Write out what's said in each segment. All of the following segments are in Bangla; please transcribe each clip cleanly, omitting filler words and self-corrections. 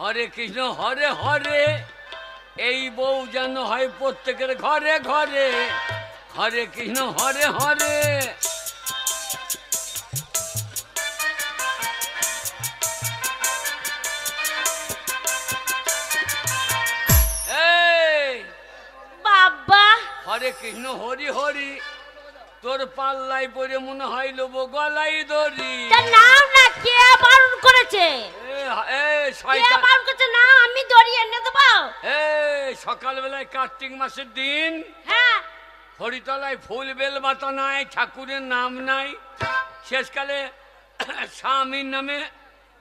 হরে কৃষ্ণ হরে হরে, এই বউ যেন হয় প্রত্যেকের ঘরে ঘরে। হরে কৃষ্ণ হরে হরে। বাবা হরে কৃষ্ণ হরি হরি, তোর পাল্লাই পরে মনে হয় লোব গলাই দড়ি। নাম না, কে বারণ করেছে? কে বারণ করেছে? না আমি দড়ি এনে দেবো। সকালবেলায় কার্তিক মাসের দিন, হ্যাঁ, হরিতলায় ফুল বেল বাতা নাই, ঠাকুরের নাম নাই, শেষকালে স্বামীর নামে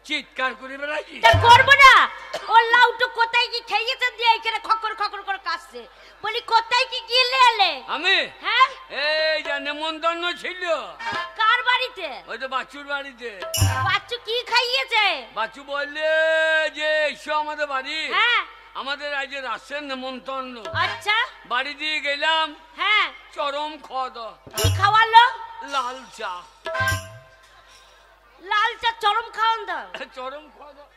চিৎকার করে বেড়াচ্ছি। করবো না। ও লাউটো কোথায় কি খেয়েছে দিয়ে এখানে খকর খকর করে কাশছে। বলি কোথায় কি গিলে এলে? আমি? হ্যাঁ, এই যা নেমন্তন্ন ছিল। কার বাড়িতে? ওই তো বাচ্চুর বাড়িতে। বাচ্চু কি খাইয়েছে? বাচ্চু বললে যে এসো আমাদের বাড়ি। হ্যাঁ, আমাদের আজ রাসের নেমন্তন্ন। আচ্ছা, বাড়ি দিয়ে গেলাম। হ্যাঁ, চরম খাওয়া দাওয়া। কি খাওয়ালো? লাল চা। লাল চা চরম খাওয়ান দাও? চরম খাওয়া দাওয়া।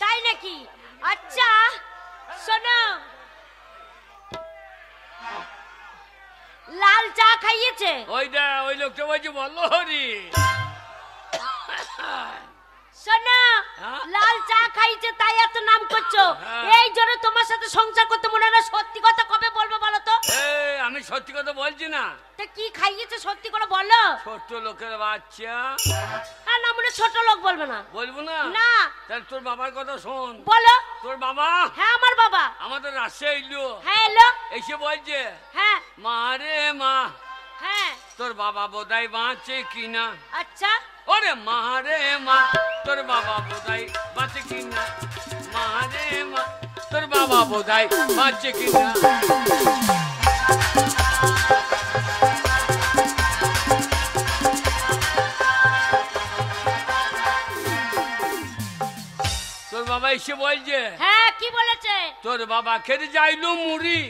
তাই নাকি? আচ্ছা শোনো, লাল চা খাইয়েছে? ওই লোকটা বলছে বলো হরি। শোনো, লাল চা খাইছে তাই এত নাম করছো। এই জন্য তোমার সাথে সংসার করতে মনে হয়। সত্যি কথা কবে বলবে বলো তো? আমি সত্যি কথা বলছি না। তা কি খাইয়েছে সত্যি করে বলো। ছোট লোকের বাচ্চা। হ্যাঁ, না মানে ছোট লোক বলবে না। বলবো না? না। তাহলে তোর বাবার কথা শোন। বলো। তোর বাবা? হ্যাঁ আমার বাবা। আমাদের রাস্তায় এলো। হ্যাঁ এলো। এসে বলছে হ্যাঁ মা রে মা। হ্যাঁ, তোর বাবা বোধহয় বাঁচে কিনা। আচ্ছা। ওরে মা রে মা, তোর বাবা বোধহয় বাঁচে কিনা। মা রে মা, তোর বাবা বোধহয় বাঁচে কিনা। তোর বাবা এসে বলছে। হ্যাঁ, কি বলেছে? তোর বাবা খেতে যাইলো মুড়ি,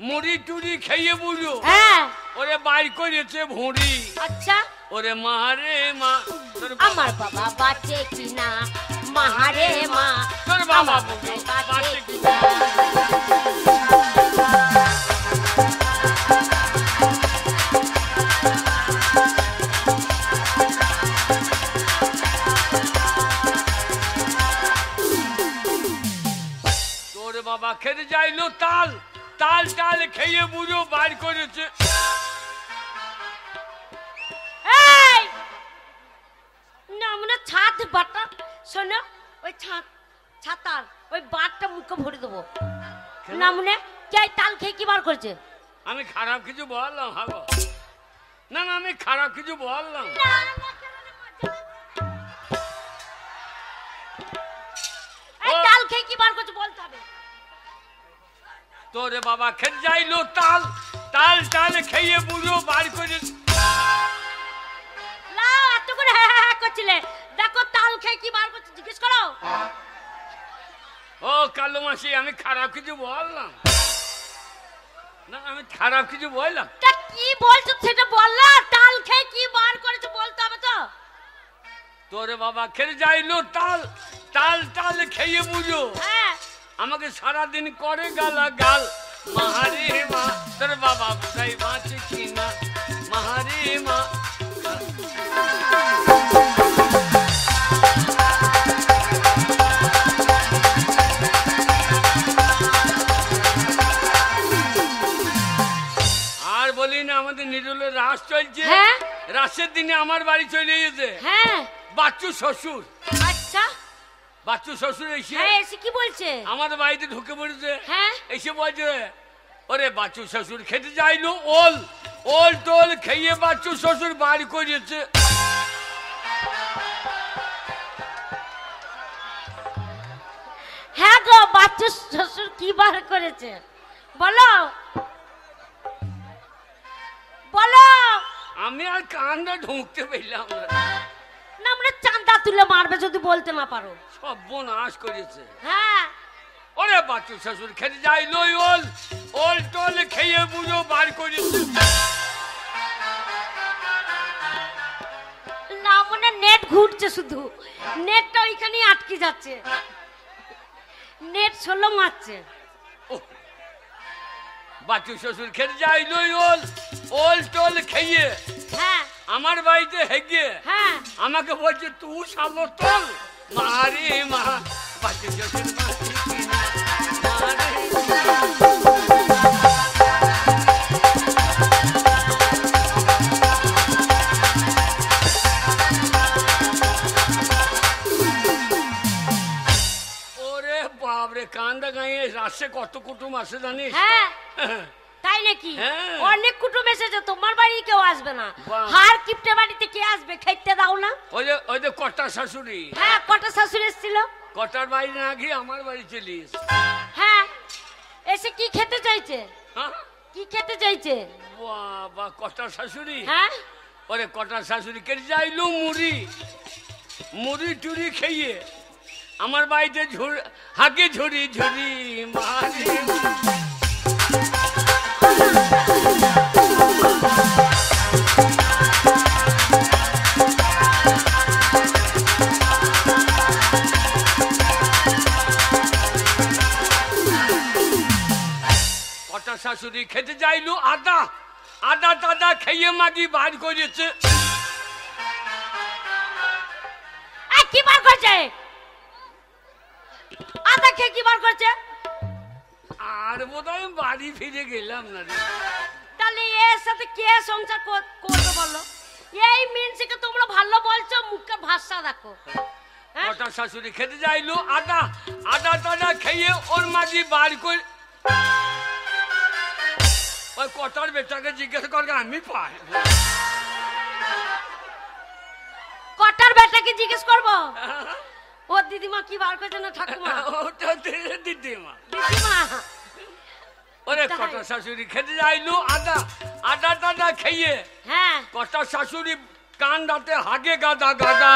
মুড়ি টুড়ি খেয়ে বুঝো। হ্যাঁ, ওরে বাইর করেছে ভুঁড়ি। আচ্ছা। ওরে মা রে মা, আমার বাবা বাঁচে কিনা। মা রে মা, তোর বাবা বাঁচে কিনা। তোর বাবা খেতে যাইলো তাল, তাল টাল খেয়ে বুঝো বাইর করেছে। না মানে ছাদ বাটা। শোনো, ওই ছাতার ওই বাটটা মুখে ভরে দেবো। না মনে কে তাল খেয়ে কি বার করছে? আমি খারাপ কিছু বললাম? হাগো না না, আমি খারাপ কিছু বললাম? তাল খেয়ে কি বার করছে বলতে হবে। তোরে বাবা খেতে যাইলো তাল, তাল টাল খেয়ে বুঝো বার করেছে। এত করে করছিলে, দেখো তাল খেয়ে কি বার করছে জিজ্ঞেস করো। ও কালো মাসি, আমি খারাপ কিছু বললাম না? আমি খারাপ কিছু বললাম? তা কি বলছো সেটা বললা। তাল খেয়ে কি বার করেছে বলতে হবে তো। তোরে বাবা খেতে যাইলো তাল, তাল টাল খেয়ে বুঝো। হ্যাঁ, আমাকে সারাদিন করে গালা গাল। মাহারে মা, তোর বাবা বোধহয় বাঁচে কিনা। মাহারে মা। আর বলি না, আমাদের নিরুলের রাস চলছে। হ্যাঁ, রাসের দিনে আমার বাড়ি চলে গেছে। হ্যাঁ, বাচ্চু শ্বশুর। আচ্ছা। বাচ্চু শ্বশুর এসে হ্যাঁ, এসে কি বলছে? আমাদের বাড়িতে ঢুকে পড়েছে। হ্যাঁ, এসে বলছে ওরে বাচ্চু শ্বশুর খেতে যাইলো ওল, ওল টোল খেয়ে বাচ্চু শ্বশুর বাড়ি করেছে। হ্যাঁ গো, বাচ্চু শ্বশুর কি বার করেছে বলো বলো। আমি আর কান্দা ঢুকতে পেলাম না মানে চাঁদা তুলে মারবে যদি বলতে না পারো। সব বোনাস করেছে। হ্যাঁ, ওরে বাচ্চু শ্বশুর খেতে যাইলো ওল, ওল টোল খেয়ে বুঝো বার করেছে। না মানে নেট ঘুরছে, শুধু নেটটা ওইখানেই আটকে যাচ্ছে। নেট 16 মারছে। বাচ্চু শ্বশুর খেতে যাইলো ওল টোল খেয়ে হ্যাঁ আমার বাড়িতে হেগে হ্যাঁ আমাকে বলছে তুই সালো তোল মারে মা বাচ্চু শ্বশুর ওরে বাপরে কান্দা গাঁয়ে রাস্তায় কত কুটুম আসে জানিস? হ্যাঁ তাই নাকি? হ্যাঁ। অনেক কুটুম এসেছে, তোমার বাড়ি কেউ আসবে না। বাহ। হার কিপটে বাড়িতে কে আসবে? খেতে দাও না। ওই যে কটার শাশুড়ি। হ্যাঁ কটা শাশুড়ি এসেছিল। কটার বাড়ি না গিয়ে আমার বাড়ি চলিস। হ্যাঁ এসে কি খেতে চাইছে? হ্যাঁ কি খেতে চাইছে? বাবা কটার শাশুড়ি। হ্যাঁ ওরে কটার শাশুড়ি কে যাইলো মুড়ি টুরি খেয়ে আমার বাড়িতে হাঁকে ঝুড়ি ঝুড়ি মারে। কটার শাশুড়ি খেতে যাইলো আদা টাদা খেয়ে মাগি বার করেছে। কি বার করছে? আদা খেয়ে কি বার করছে? আর বোধহয় বাড়ি ফিরে গেলাম না রে। তাহলে এর সাথে কে সংসার করবে বলো? এই মিনসিকে তোমরা ভালো বলছো, মুখে ভাষা দেখো। হ্যাঁ? কটার শাশুড়ি খেতে যাইলো আদা টাদা খেয়ে ওর মাগি বার করে। ওই কটার বেটাকে জিজ্ঞেস করবে আমি পাই। কটার বেটাকে জিজ্ঞেস করবো? ও দিদিমা কি বার করছে না ঠাকুমা? ওটা দিদিমা। দিদিমা ওরে কটার শাশুড়ি খেতে যাইলো আদা টাদা খেয়ে। হ্যাঁ কটার শাশুড়ি কান্দাতে হাগে গাদা গাদা।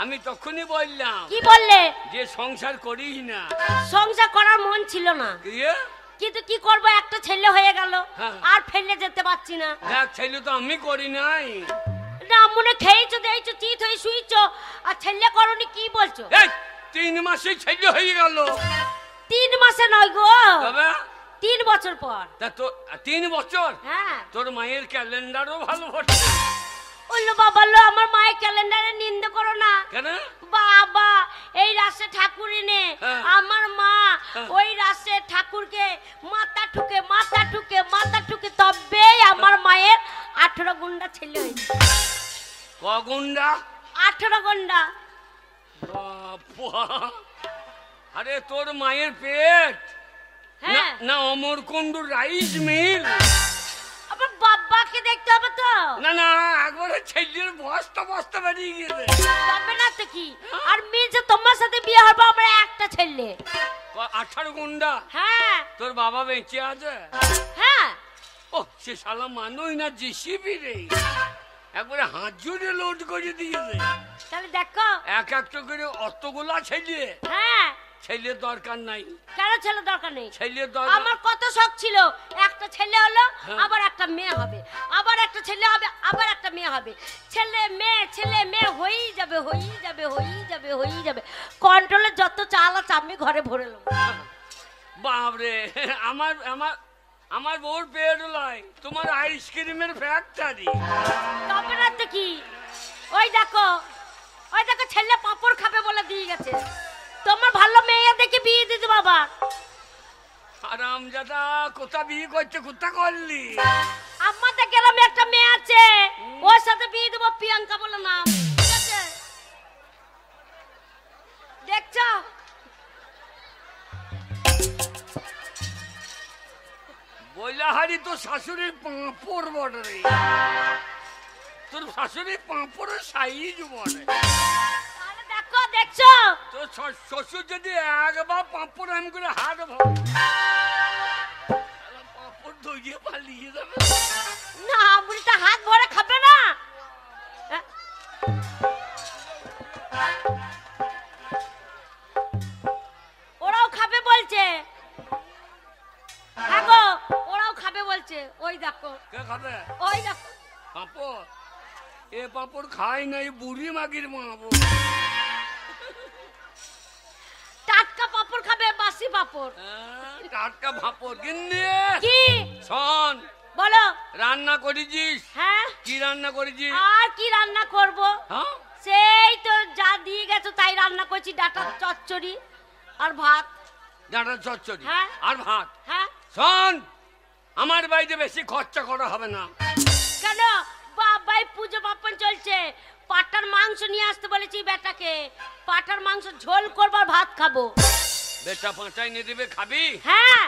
আমি তখনই বললাম। কি বললে? যে সংসার করিস না। সংসার করার মন ছিল না, কিন্তু কি করব, একটা ছেলে হয়ে গেল, আর ফেলে যেতে পারছি না। এক ছেলে তো আমি করি নাই না, মনে খেয়েছো দেইছো চিত হয়ে শুইছো, আর ছেলে করনি কি বলছো? 3 মাসে ছেলে হয়ে গেল। 3 মাসে নয় গো, 3 বছর পর। তা তো 3 বছর? হ্যাঁ। তোর মায়ের ক্যালেন্ডারও ভালো হচ্ছে। ওলো বাবা লো, আমার মায়ের ক্যালেন্ডারে নিন্দা করো না। কেন? বাবা এই রাশে ঠাকুর এনে আমার মা ওই রাশে ঠাকুরকে মাথা ঠুকে তবে আমার মায়ের 18 গুন্ডা ছেলে হয়েছে। ক গুন্ডা? 18 গুন্ডা। আরে তোর মায়ের পেট না অমরকুণ্ডু রাইস মিল? আমার বাবাকে দেখতে হবে তো। না একবারে ছেলের বস্তা বেরিয়ে গেছে। তবে না তো কি, আর মিলছে তোমার সাথে বিয়ে হবে আমার একটা ছেলে। 18 গুন্ডা? হ্যাঁ। তোর বাবা বেঁচে আছে? হ্যাঁ। ও সে শালা মানুষ না জিসিবি রে, একবারে হাত জুড়ে লোড করে দিয়েছে। তাহলে দেখো একটা করে অতগুলা ছেলে। হ্যাঁ। ছেলের দরকার নাই। কেন ছেলে দরকার নেই? ছেলের দরকার। আমার কত শখ ছিল, একটা ছেলে হলো আবার একটা মেয়ে হবে, আবার একটা ছেলে হবে আবার একটা মেয়ে হবে, ছেলে মেয়ে হয়েই যাবে। কন্ট্রোলে যত চাল আছে আমি ঘরে ভরে নেব। বাপরে, আমার বউর পেট লয়, তোমার আইসক্রিমের ফ্যাক্টরি। তবে না তো কি, ওই দেখো ছেলে পাঁপড় খাবে বলে দিয়ে গেছে। তোমার ভালো মেয়ে দেখে বিয়ে দিতে বাবা। আরামজাদা, কোথা বিয়ে করছে, কোথা করলি? আমাদের গ্রামে একটা মেয়ে আছে, ওর সাথে বিয়ে দেবো, প্রিয়াঙ্কা বলে নাম। ঠিক আছে, দেখছো? বইলা হারি তোর শাশুড়ির পাঁপড় বটে, তোর শাশুড়ির পাঁপড়ের সাইজ বটে। দেখছো তোর শ্বশুর যদি একবার পাঁপড় এম করে হাত পাঁপড় ধরিয়ে পালিয়ে যাবে না, বুড়িটা হাত ভরে খাবে না। কে খাবে? ওই দেখো পাঁপড়? এ পাঁপড় খাই নাই, বুড়ি মাগির মাবো। টাটকা পাপড় খাবে, বাসি পাপড়? টাটকা পাঁপড়। গিন্নি কি শোন, বলো। রান্না করেছিস? হ্যাঁ। কি রান্না করেছিস? আর কি রান্না করব? হ্যাঁ, সেই তো যা দিয়ে গেছো তাই রান্না করছি, ডাটা চচ্চড়ি আর ভাত। ডাঁটা চচ্চড়ি হ্যাঁ। আর ভাত? হ্যাঁ। শোন, আমার বাড়িতে বেশি খরচা করা হবে না। কেন? বাবাই পুজো পার্বণ চলছে, পাটার মাংস নিয়ে আসতে বলেছি বেটাকে। পাটার মাংস ঝোল করবার, ভাত খাবো। বেটা পাঁচাই নিয়ে দেবে, খাবি? হ্যাঁ।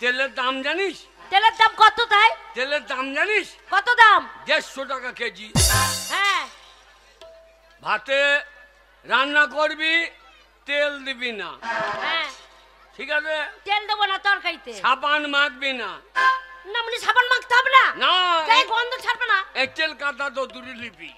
তেলের দাম জানিস? তেলের দাম কত তাই? তেলের দাম জানিস? কত দাম? 150 টাকা কেজি। হ্যাঁ। ভাতে রান্না করবি, তেল দিবি না। হ্যাঁ। ঠিক আছে? তেল দেবো না তরকারিতে। সাবান মাখবি না। না মানে সাবান মাখতে হবে না? না, গায়ে গন্ধ ছাড়বে না? এই তেল কাঁটা তো দূরে লিবি।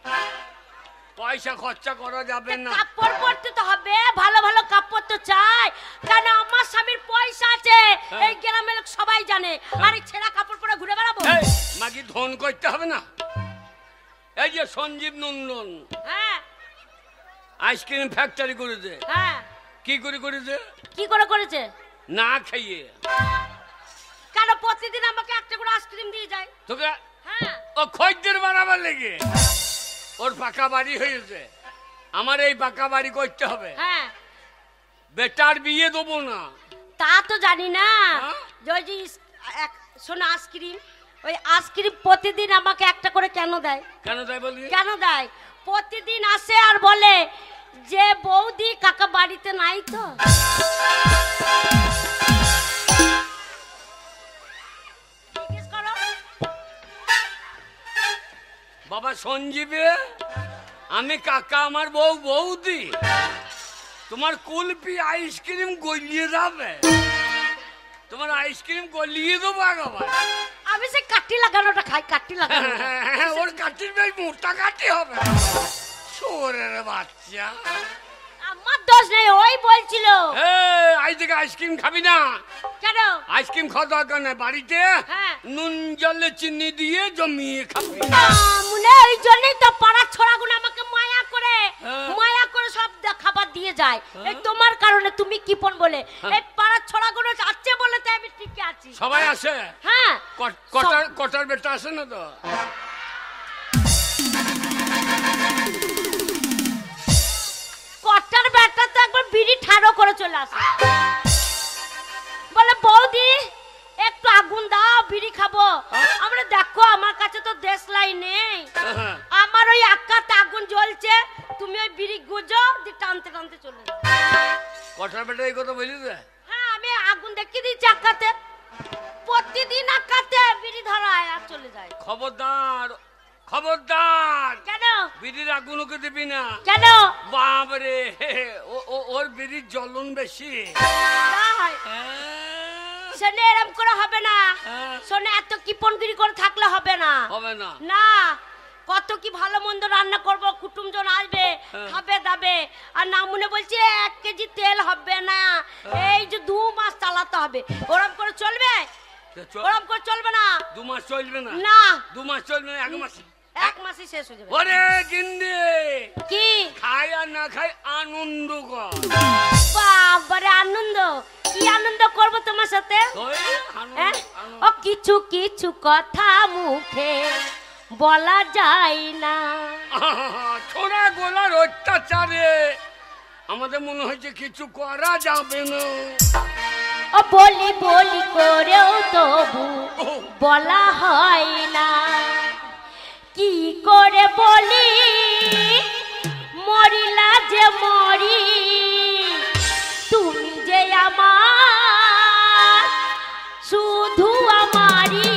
পয়সা খরচা করা যাবে না। কাপড় পরতে তো হবে, ভালো ভালো কাপড় তো চাই। কেন? আমার স্বামীর পয়সা আছে, এই গ্রামের লোক সবাই জানে। আর এই ছেঁড়া কাপড় পরে ঘুরে বেড়াবো? মাগি ধন করতে হবে না। এই যে সঞ্জীব নন্দন হ্যাঁ। আইসক্রিম ফ্যাক্টরি করেছে। হ্যাঁ। কি করে করেছে? কি করে করেছে? না খাইয়ে। কেন? প্রতিদিন আমাকে একটা করে আইসক্রিম দিয়ে যায়। তোকে হ্যাঁ। ও খদ্দের বানাবার লেগে। ওর পাকা বাড়ি হয়েছে, আমার এই পাকা বাড়ি করতে হবে। হ্যাঁ। বেটার বিয়ে দেবো না। তা তো জানি না। হ্যাঁ? ওই যে শোনো, আইসক্রিম, ওই আইসক্রিম প্রতিদিন আমাকে একটা করে কেন দেয়? কেন তাই বলি? কেন দেয়? প্রতিদিন আসে আর বলে যে বৌদি কাকা বাড়িতে নাই তো। জিজ্ঞেস করো। বাবা সঞ্জীবে, আমি কাকা, আমার বউ বৌদি। তোমার কুলপি আইসক্রিম গলিয়ে যাবে। তোমার আইসক্রিম গলিয়ে দেবো একবার। আমি সে কাটি লাগানোটা খাই, কাটি লাগানো। ওর কাটির ভাই মোটা কাটি হবে। শোরের বাচ্চা। আমার দোষ নেই, ওই বলছিল। আজ থেকে আইসক্রিম খাবি না। কেন? আইসক্রিম খাওয়া দরকার নাই, বাড়িতে হ্যাঁ। নুন জলে চিনি দিয়ে জমিয়ে খাবি। মনে ওই জন্যই তো পাড়ার ছোড়াগুলো আমাকে মায়া করে সব খাবার দিয়ে যায়। এই তোমার কারণে, তুমি কিপন বলে। এই পাড়ার ছোড়াগুলো আছে বলে তাই আমি টিকে আছি। সবাই আসে? হ্যাঁ। কটার বেটা আসে না তো? কটার বেটা তো একবার বিড়ি ঠাড়ো করে চলে আসে, বলে বৌদি একটু আগুন দাও, বিড়ি খাবো। আমরা দেখো আমার কাছে তো দেশলাই নেই, আমার ওই আক্কাতে আগুন জ্বলছে, তুমি ওই বিড়ি গুজো দিয়ে টানতে টানতে চলে যাও। কটার বেটা এই কথা বলি? হ্যাঁ, আমি আগুন দেখিয়ে দিচ্ছি আক্কাতে, প্রতিদিন আক্কাতে বিড়ি ধরায় আর চলে যায়। খবরদার, খবরদার। কেন? বিড়ির আগুন ওকে দিবি না। কেন? বাবরে, ওর বিড়ির জ্বলন বেশি। শোনে, এরম করে হবে না। শোনে, এত কিপনগিরি করে থাকলে হবে না। হবে না? না, কত কি ভালো মন্দ রান্না করব, কুটুমজন আসবে, খাবে দাবে, আর না মনে বলছে 1 কেজি তেল হবে না, এই যে 2 মাস চালাতে হবে। ওরম করে চলবে? ওরম করে চলবে না। 2 মাস চলবে না? না, 2 মাস চলবে না, 1 মাস। 1 মাসই শেষ হয়ে যাবে। ওরে গিন্নি, কি খাই আর না খাই আনন্দ কর। বাবারে আনন্দ! কি আনন্দ করব তোমার সাথে? ও কিছু কিছু কথা মুখে বলা যায় না। ছোড়া গোলার অত্যাচারে আমাদের মনে হচ্ছে কিছু করা যাবে না। ও বলি বলি করেও তবু বলা হয় না। কি করে বলি মরিলা যে মরি, তুমি যে আমার শুধু আমারই।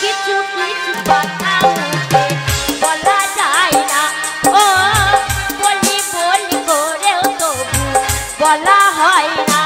কিছু কিছু কথা মুখে বলা যায় না। ও বলি বলি করেও তবু বলা হয় না।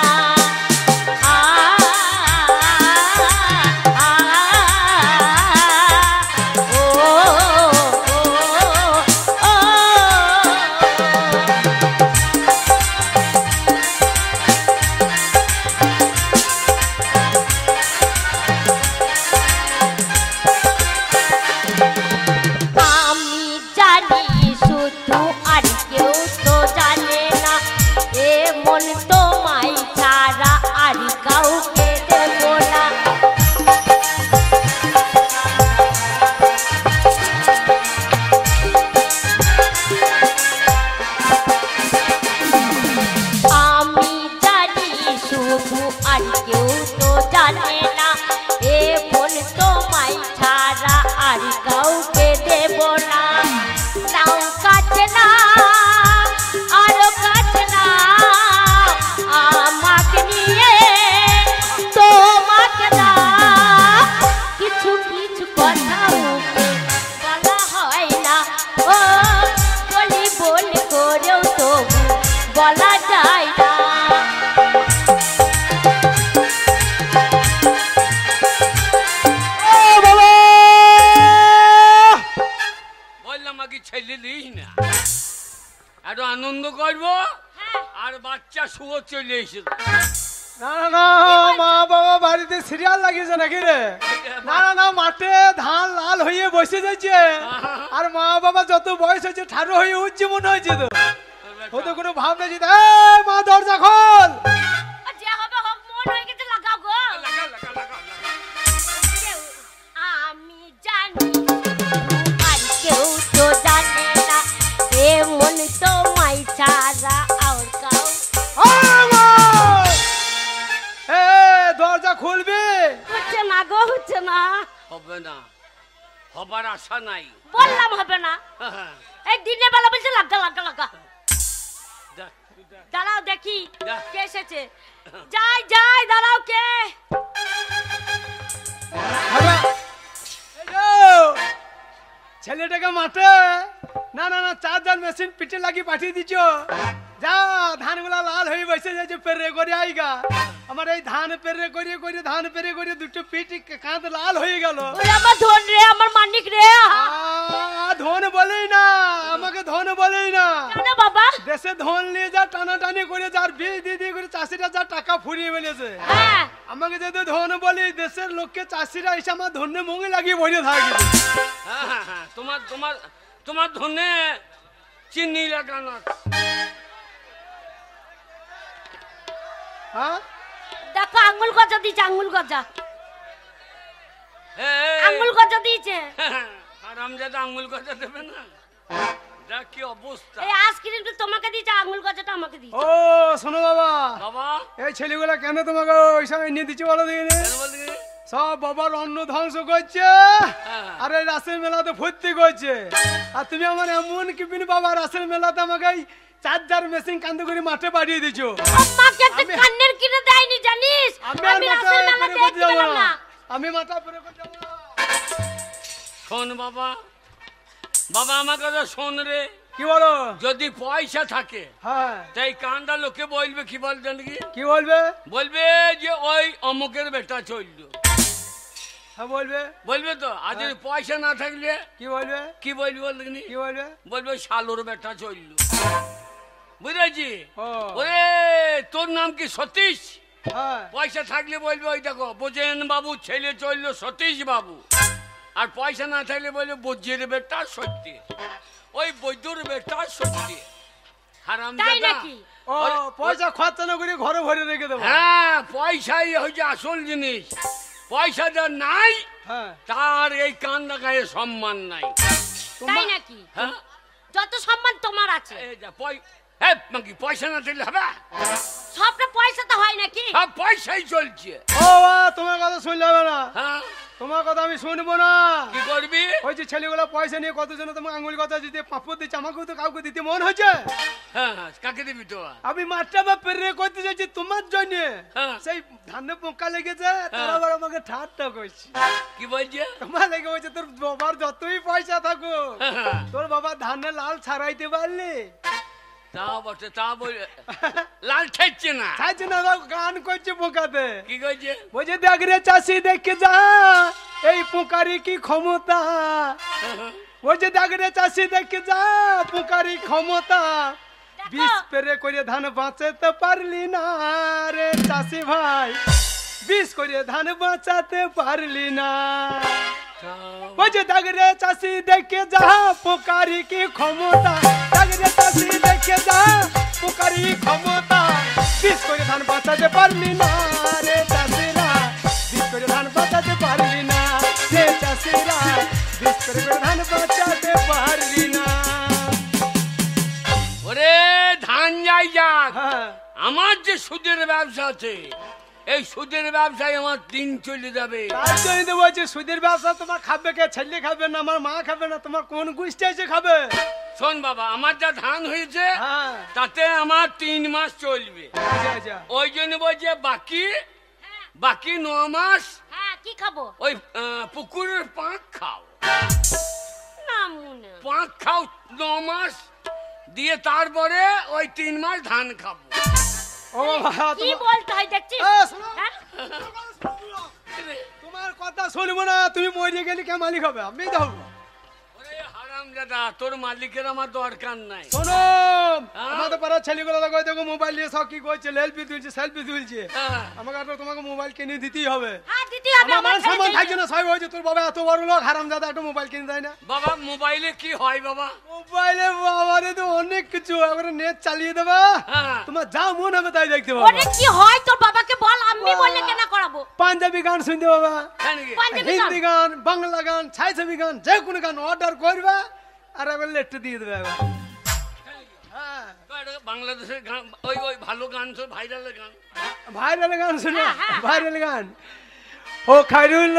ছেলে দিস না, একটু আনন্দ করবো। আর বাচ্চা শুয়ে চলে এসেছে। না না না, মা বাবা বাড়িতে সিরিয়াল লাগিয়েছে নাকি রে? না না না, মাঠে ধান লাল হয়ে বসে যাচ্ছে, আর মা বাবা যত বয়স হয়েছে ঠাড়ো হয়ে উঠছে মনে হয়েছে। তো ও তো কোনো ভাব নেই। মা দরজা খোল। যে হবে হোক, মন হয়ে গেছে, লাগাও গো। লাগা লাগা লাগা লাগা। আমি জানি আর কেউ তো জানে না, এ মন তো মাই ছাড়া আর কাউ। দরজা খুলবি? হচ্ছে না গো, হচ্ছে না। হবে না, হবার আশা নাই। বললাম হবে না। এই দিনের বেলা বলছে লাগা লাগা লাগা। দেখ, দেখ। দাঁড়াও দেখি যা। কে এসেছে। যাই যাই, দাঁড়াও কে। ছেলেটাকে মাঠে না না না চার্জার মেশিন পিঠে লাগিয়ে পাঠিয়ে দিচ্ছ। যা ধানগুলা লাল হয়ে বসে যাচ্ছে, পেরে করে আইগা। আমার এই ধান পেরে করে করে ধান পেরে করে দুটো পিঠ কাঁধ লাল হয়ে গেল। ওরে আমার ধন রে, আমার মানিক রে। ধন বলেই না, আমাকে ধন বলেই না। কেন বাবা? দেশে ধন নিয়ে যা টানাটানি করে যার বিয়ে দিয়ে করে চাষিরা যা টাকা ফুরিয়ে ফেলেছে, হ্যাঁ, আমাকে যদি ধন বলি দেশের লোককে চাষিরা এসে আমার ধনে মঙ্গে লাগিয়ে বসে থাকবে। হ্যাঁ হ্যাঁ হ্যাঁ, তোমার তোমার তোমার ধনে চিনি লাগানো আছে। হ্যাঁ দেখো আঙ্গুল গজা দিয়েছে, আঙ্গুল গজা, আঙ্গুল গজা দিয়েছে। হারামজাদা আঙ্গুল গজা দেবে না? দেখ কি অবস্থা। এই আইসক্রিমটা তোমাকে দিয়েছে, আঙ্গুল গজাটা আমাকে দিয়েছে। ও শোনো বাবা, বাবা এই ছেলেগুলা কেন তোমাকে ওই সময় নিয়ে দিচ্ছে বলো দেখি? কেন বলতে গেলে? সব বাবার অন্ন ধ্বংস করছে, আর এই রাসের মেলাতে ভর্তি করছে। আর তুমি আমার এমন কি বিন বাবা রাসের মেলাতে আমাকে এই চার্জার মেশিন কান্দ করে মাঠে পাঠিয়ে দিছো। আমাকে একটা কান্নের কিনে দেয়নি জানিস? আমি রাসের মেলাতে গেছিলাম না। আমি মাথা পরে করে যাব না। শোন বাবা, বাবা আমার কথা শোন রে। কি বলো? যদি পয়সা থাকে হ্যাঁ তাই কান্দা লোকে বলবে কি বলতেন কি? কি বলবে? বলবে যে ওই অমুকের বেটা চললো। হ্যাঁ বলবে। বলবে তো। আর যদি পয়সা না থাকলে কি বলবে? কি বলবি বলতে? কি বলবে? বলবে শালোর বেটা চললো। বুঝেছি? ও ওরে তোর নাম কি সতীশ? হ্যাঁ পয়সা থাকলে বলবে ওই দেখো বোঝেন বাবু ছেলে চললো সতীশ বাবু। আর পয়সা না থাকলে বলবে বৈদ্যের বেটা সত্যি, ওই বৈদ্যুর বেটা সত্যি। তাই নাকি? ও পয়সা খরচা না করে ঘরে ভরে রেখে দেবো। হ্যাঁ, পয়সাই হচ্ছে আসল জিনিস। পয়সা যা নাই হ্যাঁ তার এই কান্দা গায়ে সম্মান নাই। তাই নাকি? হ্যাঁ, যত সম্মান তোমার আছে। এই যা হ্যাঁ নাকি পয়সা না থাকলে হবে? সবটা পয়সা তো হয় নাকি? সব পয়সাই চলছে। ও তোমার কথা শুনলে হবে না। হ্যাঁ, তোমার কথা আমি শুনবো না। কি করবি? ওই যে ছেলেগুলো পয়সা নিয়ে কতজন তোমাকে আঙুল কথা দিতে পাপড় দিচ্ছে, আমাকেও তো কাউকে দিতে মন হচ্ছে। হ্যাঁ হ্যাঁ, কাকে দিবি তো? আমি মাঠটা বা পেরে করতে যাচ্ছি তোমার জন্য। হ্যাঁ। সেই ধানে পোকা লেগেছে, তারা আবার আমাকে ঠাট্টা করছে। কি বলছে? তোমার লেগে বলছে তোর বাবার যতই পয়সা থাকুক, হ্যাঁ, তোর বাবা ধানে লাল ছাড়াইতে পারলি। তা বটে, তা বল। লাল ঠেকছে না। চাইছে না, গান করছে পোকাতে। কি করছে? বলছে দেখ রে চাষি দেখে যা এই পোকারি কি ক্ষমতা। বলছে দেখ রে চাষি দেখে যা পোকারি ক্ষমতা। বিষ পেরে করে ধান বাঁচাতে পারলি না রে চাষি ভাই, বিষ করে ধান বাঁচাতে পারলি না। বলছে দেখ রে চাষি দেখে যা পোকারি কি ক্ষমতা। দেখ রে চাষি দেখে যা পোকারি ক্ষমতা। বিষ করে ধান বাঁচাতে পারলি না রে চাষিরা, বিষ করে ধান বাঁচাতে পারলি না রে চাষিরা, বিষ করে ধান বাঁচাতে পারলি না। ওরে ধান যাই যাক, হ্যাঁ আমার যে সুদের ব্যবসা আছে, এই সুদের ব্যবসায় আমার দিন চলে যাবে। তার জন্য তো বলছি সুদের ব্যবসা তোমার খাবে কে? ছেলে খাবে না, আমার মা খাবে না, তোমার কোন গোষ্ঠী এসে খাবে? শোন বাবা, আমার যা ধান হয়েছে হ্যাঁ তাতে আমার 3 মাস চলবে। আচ্ছা আচ্ছা ওই জন্য বলছে বাকি 9 মাস হ্যাঁ, কি খাবো? ওই পুকুরের পাঁক খাও। না মনে। পাঁক খাও 9 মাস দিয়ে, তারপরে ওই 3 মাস ধান খাবো। ও বাবা কি বলতে হয় দেখছিস? শোনো, হ্যাঁ? তোমার কথা শুনবো না। তুমি মরে গেলে কে মালিক হবে? আমি তো হবো। ওরে হারাম হারামজাদা, তোর মালিকের আমার দরকার নাই। শোনো, হ্যাঁ? আমাদের পাড়ার ছেলেগুলো দেখো দেখো মোবাইল নিয়ে সব কি করছে, সেলফি তুলছে সেলফি তুলছে। হ্যাঁ। আমাকে একটা তোমাকে মোবাইল কিনে দিতেই হবে। হ্যাঁ দিতে হবে, আমার মান আমার ছেলে সম্মান চাইছে। থাকছে না, সবাই বলছে তোর বাবা এত বড় লোক, হারামজাদা একটা মোবাইল কিনে দেয় না। বাবা মোবাইলে কি হয় বাবা? মোবাইলে বাবারে তো অনেক কিছু, এবারে নেট চালিয়ে দেবা, হ্যাঁ। তোমার যা মন হবে তাই দেখতে পাবা। অনেক কি হয় তোর বাবাকে বল, আমি বললে কেন করাবো? পাঞ্জাবি গান শুনতে পাবা, হ্যাঁ নাকি? পাঞ্জাবি গান। হিন্দি গান, বাংলা গান, ছাইছবি গান, যে কোনো গান অর্ডার করবা আর এবার লেটে দিয়ে দেবে এবার। হ্যাঁ, তো এটা বাংলাদেশের গান, ওই ওই ভালো গান, সব ভাইরালের গান। ভাইরাল গান শুনো, হ্যাঁ, হ্যাঁ, ভাইরাল গান। ও খাইরুল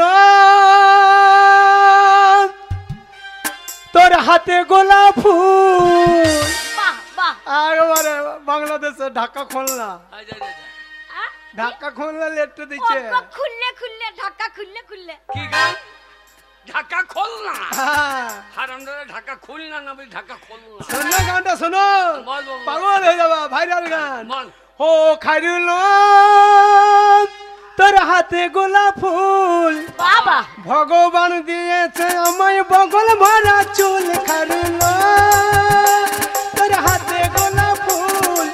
তোর হাতে গোলাপ ফুল, বাহ বাহ। একবারে বাংলাদেশে ঢাকা খুলনা, আচ্ছা, আচ্ছা, আচ্ছা। হ্যাঁ? ঢাকা খুলনা লেটে দিচ্ছে। ওগো খুললে খুললে ঢাকা খুললে খুললে। কি গান? ঢাকা খোল না। হ্যাঁ, হারামজাদা ঢাকা খুল না, না বলি ঢাকা খোল না। শোনো গানটা শোনো, বল, বল, বল। পাগল হয়ে যাবা, ভাইরাল গান। বল। ও খাইরুল তোর হাতে গোলাপ ফুল, বাবা ভগবান দিয়েছে আমায় বগল ভরা চুল। খাইরুল তোর হাতে গোলাপ ফুল,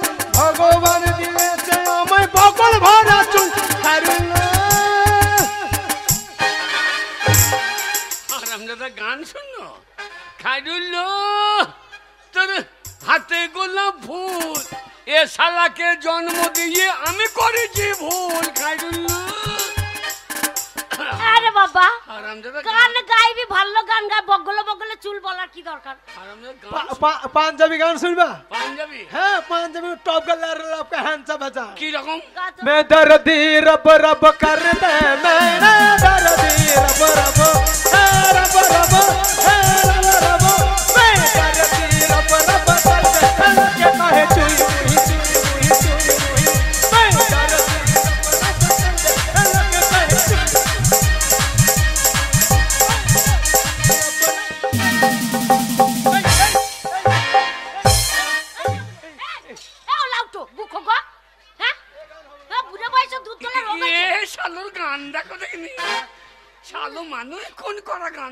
ভগবান দিয়েছে আমায় বগল ভরা চুল। খাইরুল হারামজাদা গান শুনো। খাইরুল তোর হাতে গোলাপ ফুল, এ শালাকে জন্ম দিয়ে আমি করেছি ভুল। খাইরুল আরে বাবা হারামজাদা গান গাইবি, ভালো গান গায়, বগলে বগলে চুল বলার কি দরকার? হারামজাদা গান পাঞ্জাবি গান শুনবা? পাঞ্জাবি হ্যাঁ, পাঞ্জাবি টপ গলার আপকা হ্যান্ডসাম বাজা। কি রকম? গা তো- मैं दर्दी रब रब कर दे, मेरा दर्दी रब रब है, रब रब है, रब रब मैं दर्दी रब रब कर दे, के कहे चुई मुई चुई मुई चुई मुई, मैं दर्दी रब रब कर दे, के कहे चुई। এও লাউটো বুকো গো। হ্যাঁ? হ্যাঁ, বুড়ো বয়সে দুধ তোলা রোগ হয়েছে। এ শালোর গান দেখো দেখিনি, শালো মানুষ কোন করা গান।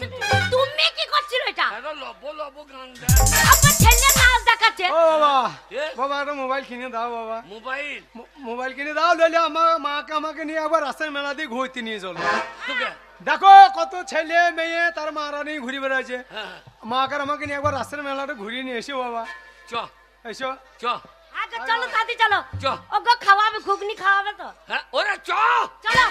তুমি কি করছিল এটা? এটা লব লব গান দেয়। আমার ছেলে নাচ দেখাচ্ছে। ও বাবা, এ? বাবা একটা মোবাইল কিনে দাও বাবা, মোবাইল মোবাইল কিনে দাও, নইলে আমার মাকে আমাকে নিয়ে একবার রাস্তার মেলা দিয়ে ঘুরতে নিয়ে চলো। তোকে দেখো কত ছেলে মেয়ে তার মারা নিয়ে ঘুরে বেড়াচ্ছে, হ্যাঁ মাকে আমাকে নিয়ে একবার রাস্তার মেলাটা ঘুরিয়ে নিয়ে এসো বাবা, চ এসো। চ আচ্ছা চলো দাদি চলো। চ। ওগো খাওয়াবে, ঘুগনি খাওয়াবে তো? হ্যাঁ ওরে চ। চলো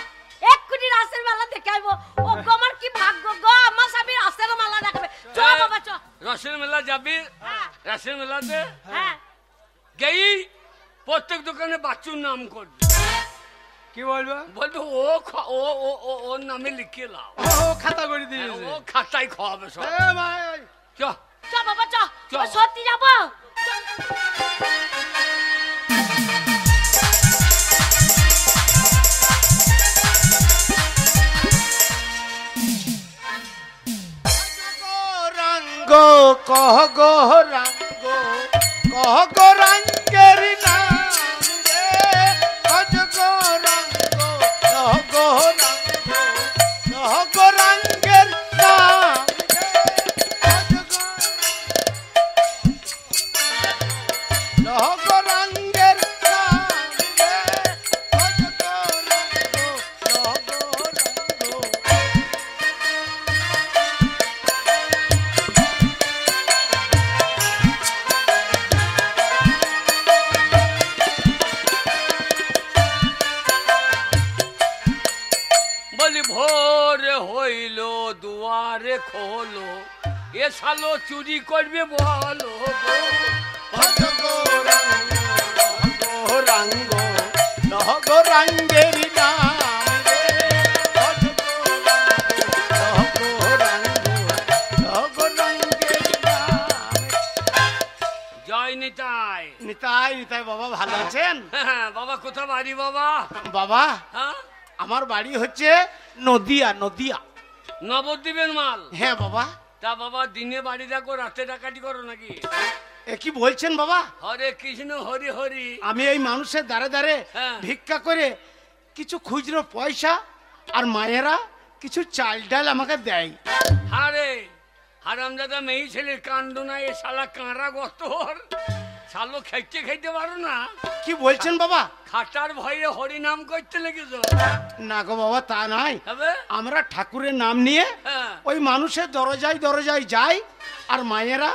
এক্ষুনি রাসের মেলা দেখে আইবো। ওগো আমার কি ভাগ্য গো, আমার স্বামী রাসের মেলা দেখাবে। চ বাবা চ। রসের মেলা যাবি? হ্যাঁ। রসের মেলাতে হ্যাঁ গেই প্রত্যেক দোকানে বাচ্চুর নাম করবি, কি বলবো? বলবি ও ও ও ও- ওর নামে লিখে লাও, ও খাতা করে দিয়েছে। ও খাতায় খাওয়াবে সব। এ ভাই, চ চ বাবা চ। চ। ও সত্যি যাবো। রঙ্গ কহ গো রঙ্গ কহ গো রঙ্গের নাম রে, ভজ গো রঙ্গ কহ গো রঙ্গ কহ গো রঙ্গের নাম রে, ভজ গো কহ গো রঙ্গের নাম রে, ভজ গো রঙ্গ কহ গো রঙ্গ। বলি ভোর হইল দুয়ারে খোলো, এ শালো চুরি করবে বলো গো। ভজ গো রঙ্গ কহ গো রঙ্গ কহ গো রঙ্গের নাম রে, ভজ গো রঙ্গ কহ গো রঙ্গ কহ গো রঙ্গের নাম রে। জয় নিতাই। নিতাই নিতাই বাবা ভালো আছেন? হ্যাঁ, বাবা কোথা বাড়ি বাবা? বাবা হ্যাঁ আমার বাড়ি হচ্ছে নদিয়া, নদিয়া। নবদ্বীপের মাল। হ্যাঁ বাবা। তা বাবা দিনে বাড়ি দেখো, রাতে ডাকাতি করো নাকি? এ কি বলছেন বাবা? হরে কৃষ্ণ হরি হরি। আমি এই মানুষের দ্বারে দ্বারে হ্যাঁ। ভিক্ষা করে কিছু খুচরো পয়সা আর মায়েরা কিছু চাল ডাল আমাকে দেয়। আরে হারামজাদা মেয়ে ছেলের কাণ্ড না, এ শালা কাঁড়া গতর শালো খেতে খেতে পারো না, কি বলছেন বাবা? খাটার ভয়ে হরিনাম করতে লেগেছ। না গো বাবা, তা নাই। হবে আমরা ঠাকুরের নাম নিয়ে হ্যাঁ। ওই মানুষের দরজায় দরজায় যাই, আর মায়েরা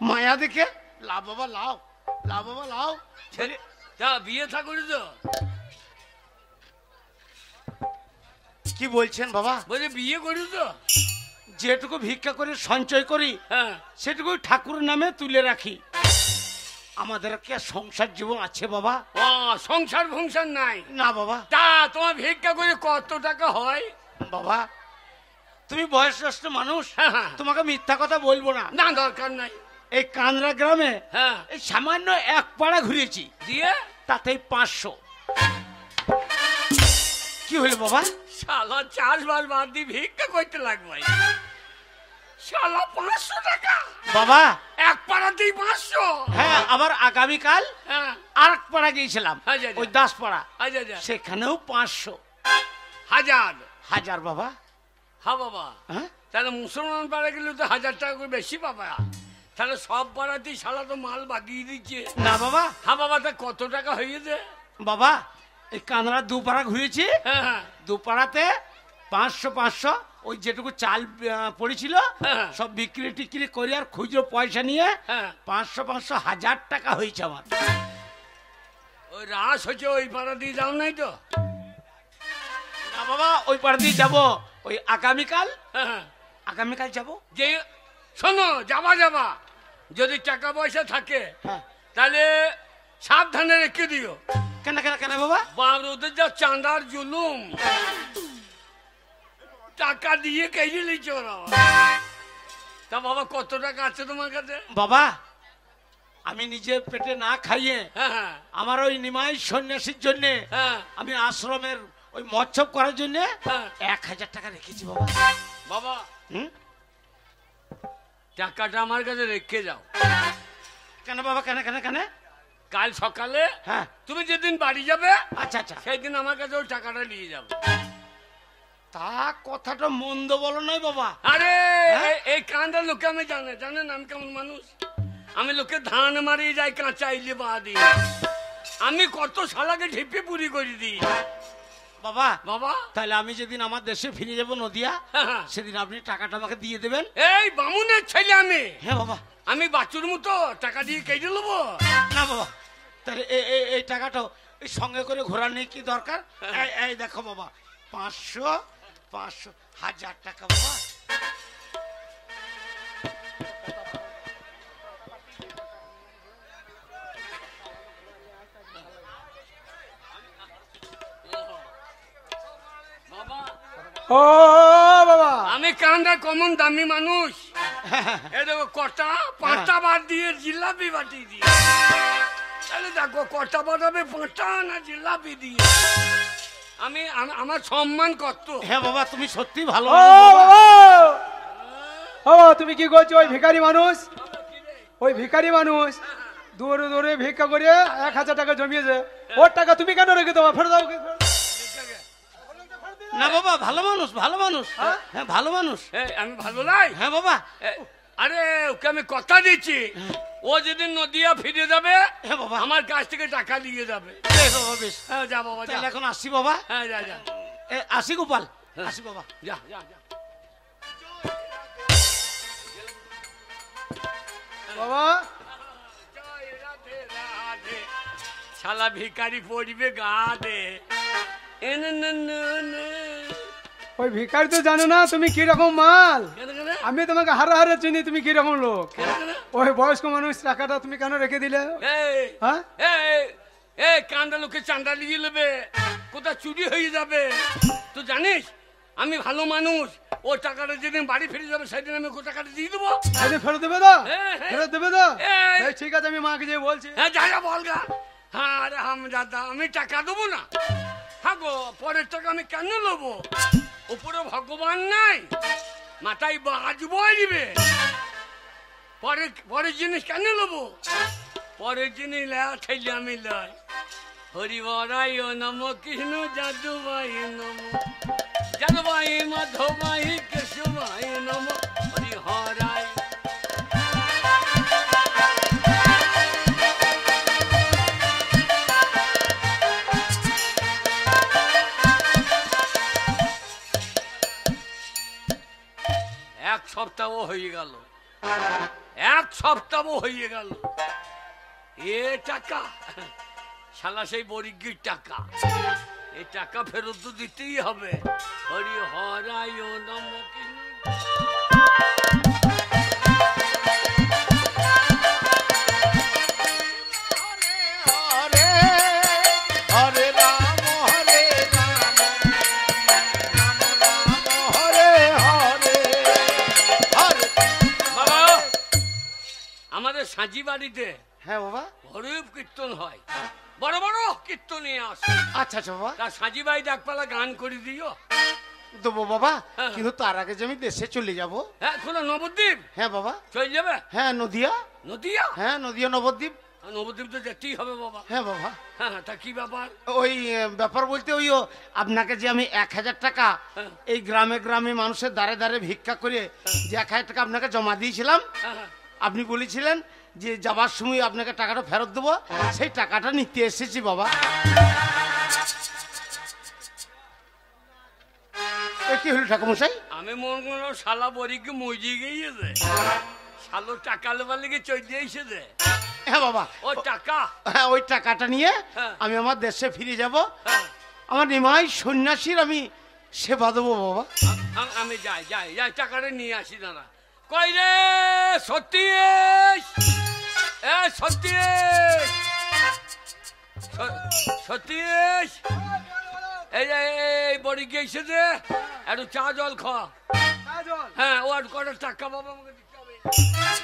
মায়া দেখে লাও বাবা লাও, লাও বাবা লাও। ছেলে তা বিয়ে থা করি তো? কি বলছেন বাবা? বলে বিয়ে করি তো? যেটুকু ভিক্ষা করে সঞ্চয় করি হ্যাঁ। সেটুকু ঠাকুরের নামে তুলে রাখি। আমাদের কি আর সংসার জীবন আছে বাবা? ও সংসার ফংসার নাই না বাবা। তা তোমার ভিক্ষা করে কত টাকা হয়? বাবা তুমি বয়স্ক মানুষ, হ্যাঁ, হ্যাঁ। তোমাকে মিথ্যা কথা বলবো না। না দরকার নাই। এই কান্দ্রা গ্রামে হ্যাঁ। এই সামান্য এক পাড়া ঘুরেছি, দিয়ে তাতেই 500। কি হলো বাবা? শালা চাষবাস বাদ দিয়ে ভিক্ষা করতে লাগবে। শালা 500 টাকা বাবা এক পাড়াতেই 500? হ্যাঁ, আবার আগামীকাল হ্যাঁ। আর এক পাড়া গিয়েছিলাম, আচ্ছা, আচ্ছা। ওই 10 পাড়া, আচ্ছা আচ্ছা। সেখানেও 500। হাজার? হাজার বাবা। হ্যাঁ বাবা। হ্যাঁ তাহলে মুসলমান পাড়া গেলে তো 1000 টাকা করে বেশি পাবা। তাহলে সব পাড়াতেই শালা তো মাল বাগিয়ে দিচ্ছে। না বাবা। হ্যাঁ বাবা, তা কত টাকা হয়েছে? বাবা এই কান্দ্রা 2 পাড়া ঘুরেছি, হ্যাঁ হ্যাঁ 2 পাড়াতে 500 ওই যেটুকু চাল পড়েছিল হ্যাঁ। সব বিক্রি টিক্রি করে আর খুচরো পয়সা নিয়ে হ্যাঁ। 500 1000 টাকা হয়েছে আমার। ওই রাস হচ্ছে ওই পাড়া দিয়ে যাও নাই তো? না বাবা, ওই পাড়া দিয়ে যাবো ওই আগামীকাল। হ্যাঁ হ্যাঁ। আগামীকাল যাবো। যে শোনো, যাবা যাবা যদি টাকা পয়সা থাকে হ্যাঁ। তাহলে সাবধানে রেখে দিও। কেন কেন কেন বাবা? বাবুদের যা চাঁদার জুলুম, টাকা দিয়ে কেটে নিচ্ছ ওরা। তা বাবা কত টাকা আছে তোমার কাছে? বাবা আমি নিজে পেটে না খাইয়ে হ্যাঁ হ্যাঁ আমার ওই নিমাই সন্ন্যাসীর জন্য হ্যাঁ। আমি আশ্রমের ওই মৎসব করার জন্য হ্যাঁ। 1000 টাকা রেখেছি বাবা। বাবা হুম? টাকাটা আমার কাছে রেখে যাও। কেন বাবা? কেন কেন কেন? কাল সকালে হ্যাঁ। তুমি যেদিন বাড়ি যাবে আচ্ছা আচ্ছা। সেই দিন আমার কাছে ওই টাকাটা নিয়ে যাবো। তা কথাটা মন্দ বলো নয় বাবা। আরে হ্যাঁ? এই কাঁদা লোকে আমি জানেন আমি কেমন মানুষ। আমি লোকে ধান মারিয়ে যাই, কাঁচা ইলে বা দিই। আমি কত শালাকে ঢিপে পুরি করে দিই। বাবা বাবা তাহলে আমি যেদিন আমার দেশে ফিরে যাব নদিয়া, হ্যাঁ। সেদিন আপনি টাকাটা আমাকে দিয়ে দেবেন। এই বামুনের ছেলে আমি, হ্যাঁ বাবা। আমি বাচ্চুর মতো টাকা দিয়ে কেটে নেবো? না বাবা, তাহলে এই টাকাটা এই সঙ্গে করে ঘোরা নেই কি দরকার? এই দেখো বাবা, 500 1000 টাকা বাবা। বাবা ও বাবা, আমি কান্দা কমন দামি মানুষ। এ দেখো কটা পাঁচটা বাদ দিয়ে জিলাপি বাটি দিয়ে। তাহলে দেখো কটা বানাবে, পাঁচটা না জিলাপি দিয়ে। আমি আমার সম্মান কত। হ্যাঁ বাবা, তুমি সত্যি ভালো ও মানুষ বাবা। বাবা, ও তুমি কি করছো? ওই ভিখারি মানুষ, ওই ভিখারি মানুষ দূরে দূরে ভিক্ষা করে 1000 টাকা জমিয়েছে। ওর টাকা তুমি কেন রেখে দেবো? ফেরত দাও। না বাবা, ভালো মানুষ, ভালো মানুষ। হ্যাঁ ভালো মানুষ। আমি ভালো নাই? হ্যাঁ বাবা। আরে ওকে আমি কথা দিচ্ছি, ও যেদিন নদিয়া ফিরে যাবে হ্যাঁ বাবা। আমার কাছ থেকে টাকা দিয়ে যাবে। বেশ বাবা, বেশ। হ্যাঁ যা বাবা যা। তাহলে এখন আসি বাবা। হ্যাঁ যা যা আসি গোপাল, আসি বাবা। যা যা যা। বাবা জয় রাধে রাধে। শালা ভিখারি পড়বে গা দে। ওই ভিখারি তো জানো না তুমি কি রকম মাল। কেন কেন আমি তোমাকে হারে হারে চিনি তুমি কি রকম লোক। কেন কেন? ওই বয়স্ক মানুষ টাকাটা তুমি কেন রেখে দিলে? এই হ্যাঁ এই কান্দা লোকে চাঁদা নিয়ে নেবে, কোথা চুরি হয়ে যাবে। তুই জানিস আমি ভালো মানুষ। ও টাকাটা যেদিন বাড়ি ফিরে যাবে সেদিন আমি ও টাকাটা দিয়ে দেবো। সেদিন ফেরত দেবে তো? হ্যাঁ, হ্যাঁ। ফেরত দেবে তো? এই। এই, ঠিক আছে, আমি মাকে যেয়ে বলছি। হ্যাঁ যা যা বলগা। হ্যাঁ আরে দাদা আমি টাকা দেবো না। হ্যাঁ গো, পরের টাকা আমি কেন নেবো? উপরে ভগবান নাই, মাথায় বাজবো দিবে। পরের জিনিস কেন নেবো? পরের জিনিস ঠেলে আমি লয়। হরিবরাই নম কৃষ্ণ যাদুবাই নম, যাদুবাই মাধবাই কেশুবাই নম হরিহরাই। হয়ে গেল, 1 সপ্তাহ হয়ে গেল। এ টাকা শালা সেই বরিজ্ঞির টাকা, এই টাকা ফেরত তো দিতেই হবে। হরি হরায় নম হরে হরে রাম হরে রাম রাম রাম হরে হরে হরে। বাবা, আমাদের সাঁজি বাড়িতে হ্যাঁ বাবা। হরিব কীর্তন হয়, বড় বড় কীর্তনে আসে। আচ্ছা আচ্ছা বাবা, তার সাঁজি বাড়িতে একপালা গান করে দিও। দেবো বাবা, হ্যাঁ। কিন্তু তার আগে যে আমি দেশে চলে যাব। হ্যাঁ, কোনো নবদ্বীপ হ্যাঁ বাবা। চলে যাবে? হ্যাঁ নদিয়া। নদিয়া? হ্যাঁ নদিয়া নবদ্বীপ। নবদ্বীপ তো যেতেই হবে বাবা। হ্যাঁ বাবা। হ্যাঁ, তা কি ব্যাপার? ওই ব্যাপার বলতে ওই আপনাকে যে আমি 1000 টাকা হ্যাঁ। এই গ্রামে গ্রামে মানুষের দ্বারে দ্বারে ভিক্ষা করে যে 1000 টাকা আপনাকে জমা দিয়েছিলাম, হ্যাঁ, আপনি বলেছিলেন যে যাবার সময় আপনাকে টাকাটা ফেরত দেবো, সেই টাকাটা নিতে এসেছি বাবা। এ কি হলো ঠাকুমশাই? আমি মনে করলাম শালা বরিকে মজিয়ে গিয়েছে, শালো টাকা লেবার লেগে চই দিয়েছে যে। হ্যাঁ বাবা। ও টাকা? হ্যাঁ ওই টাকাটা নিয়ে হ্যাঁ। আমি আমার দেশে ফিরে যাব। হ্যাঁ, আমার নিমাই সন্ন্যাসীর আমি সেবা দেবো বাবা। আমি যাই যাই যাই, টাকাটা নিয়ে আসি। দাঁড়া, কই রে সত্যি? এ সত্যি, সত্যি এই যে এই বড়ি গিয়েছে যে, একটু চা জল খাওয়া। হ্যাঁ, ও আর কটা টাকা বাবা আমাকে দিতে হবে। হ্যাঁ,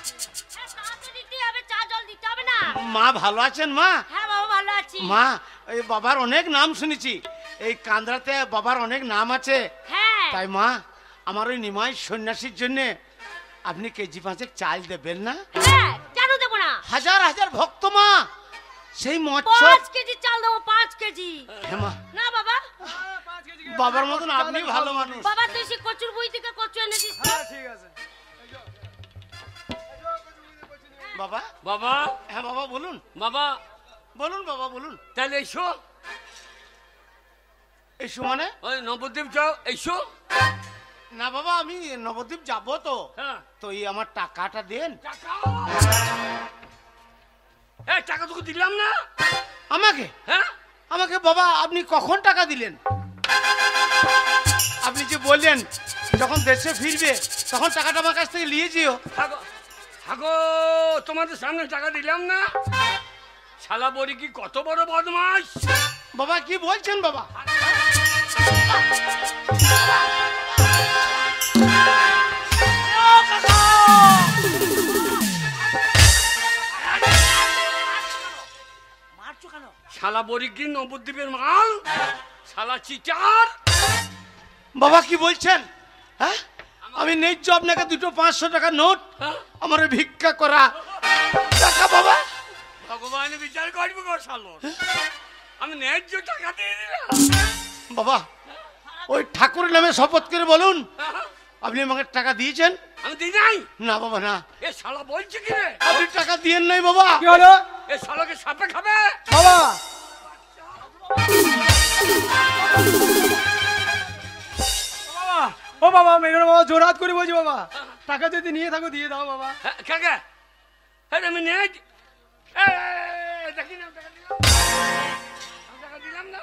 তা তো দিতেই হবে, চা জল দিতে হবে না? মা ভালো আছেন মা? হ্যাঁ বাবা, ভালো আছি। মা এই বাবার অনেক নাম শুনেছি, এই কান্দ্রাতে বাবার অনেক নাম আছে। হ্যাঁ, তাই মা আমার ওই নিমাই সন্ন্যাসীর জন্য আপনি কেজি 5 চাল দেবেন না? হ্যাঁ, কেন দেবো না? হাজার হাজার ভক্ত মা, সেই মৎস্য। 5 কেজি চাল দেবো, 5 কেজি। হ্যাঁ মা, না বাবা, বাবার মতন আপনি ভালো মানুষ। বাবা তুই সে কচুর বই থেকে কচু এনে দিস তো। ঠিক আছে। বাবা। বাবা, হ্যাঁ বাবা বলুন। বাবা বলুন বাবা বলুন। তাহলে এসো, এই সমানে ওই নবদ্বীপ যাও, এসো। না বাবা, আমি নবদ্বীপ যাবো তো। হ্যাঁ, তো এই আমার টাকাটা দেন। টাকা? এই টাকা তোকে দিলাম না? আমাকে? হ্যাঁ, আমাকে বাবা আপনি কখন টাকা দিলেন? আপনি যে বললেন যখন দেশে ফিরবে তখন টাকাটা আমার কাছ থেকে নিয়ে যেও। থাকো থাকো, তোমাদের সামনে টাকা দিলাম না? শালা বড়ি কি কত বড় বদমাস! বাবা কি বলছেন বাবা? মারছো কেন? শালা বড়ি কি নবদ্বীপের মাল? শালা চিটার! বাবা কি বলছেন? হ্যাঁ, আমি ন্যায্য আপনাকে 2 500 টাকা নোট হ্যাঁ? আমার ভিক্ষা করা টাকা বাবা। ভগবান বিচার করবো গো শালো, আমি ন্যায্য টাকা দিয়ে দিলাম। বাবা ওই ঠাকুরের নামে শপথ করে বলুন হ্যাঁ? আপনি আমাকে টাকা দিয়েছেন? আমি দিই নাই। না বাবা না, এ শালা বলছে কি রে? আপনি টাকা দিয়েন নাই বাবা। কি হলো এ শালাকে সাপে খাবে। বাবা? বাবা, ও বাবা মেঘনা বাবা, জোরাত করে বলছি বাবা, টাকা যদি নিয়ে থাকো দিয়ে দাও বাবা। হ্যাঁ, কাকা হ্যাঁ আমি ন্যায দেখি না, টাকা দিলাম, আমি টাকা দিলাম না,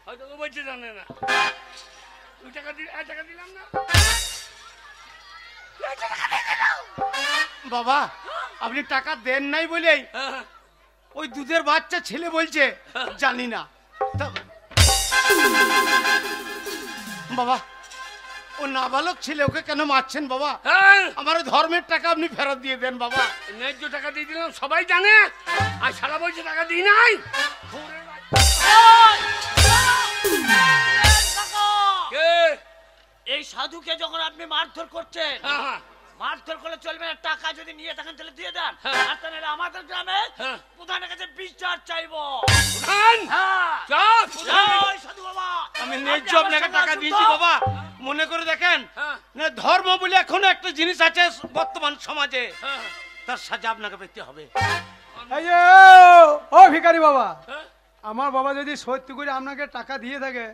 হয়তো ও বলছে জানে না। তুই টাকা দিলাম না। বাবা আপনি টাকা দেন নাই বলেই হ্যাঁ, ওই দুধের বাচ্চা ছেলে বলছে জানি না। তা- বাবা ও নাবালক ছেলে, ওকে কেন মারছেন বাবা? হ্যাঁ, আমার ধর্মের টাকা আপনি ফেরত দিয়ে দেন বাবা। ন্যায্য টাকা দিয়ে দিলাম, সবাই জানে, আর সারা বলছে টাকা দিই নাই। কে? এই সাধুকে যখন আপনি মারধর করছেন, হ্যাঁ, হ্যাঁ, মারধর করলে চলবে না। টাকা যদি নিয়ে থাকেন তাহলে দিয়ে দেন। হ্যাঁ। আর তাহলে আমাদের গ্রামে হ্যাঁ। প্রধানের কাছে বিচার চাইবো। প্রধান, হ্যাঁ। চল, প্রধান। জয় সাধু বাবা। আমি আপনি ন্যায্য আমার আপনাকে সঙ্গে টাকা আসুন দিয়েছি তো। বাবা। মনে করে দেখেন হ্যাঁ, না, ধর্ম বলে এখনো একটা জিনিস আছে বর্তমান সমাজে, হ্যাঁ, তার সাজা আপনাকে পেতে হবে। এই যে ও ভিখারি বাবা, হ্যাঁ, আমার বাবা যদি সত্যি করে আপনাকে টাকা দিয়ে থাকে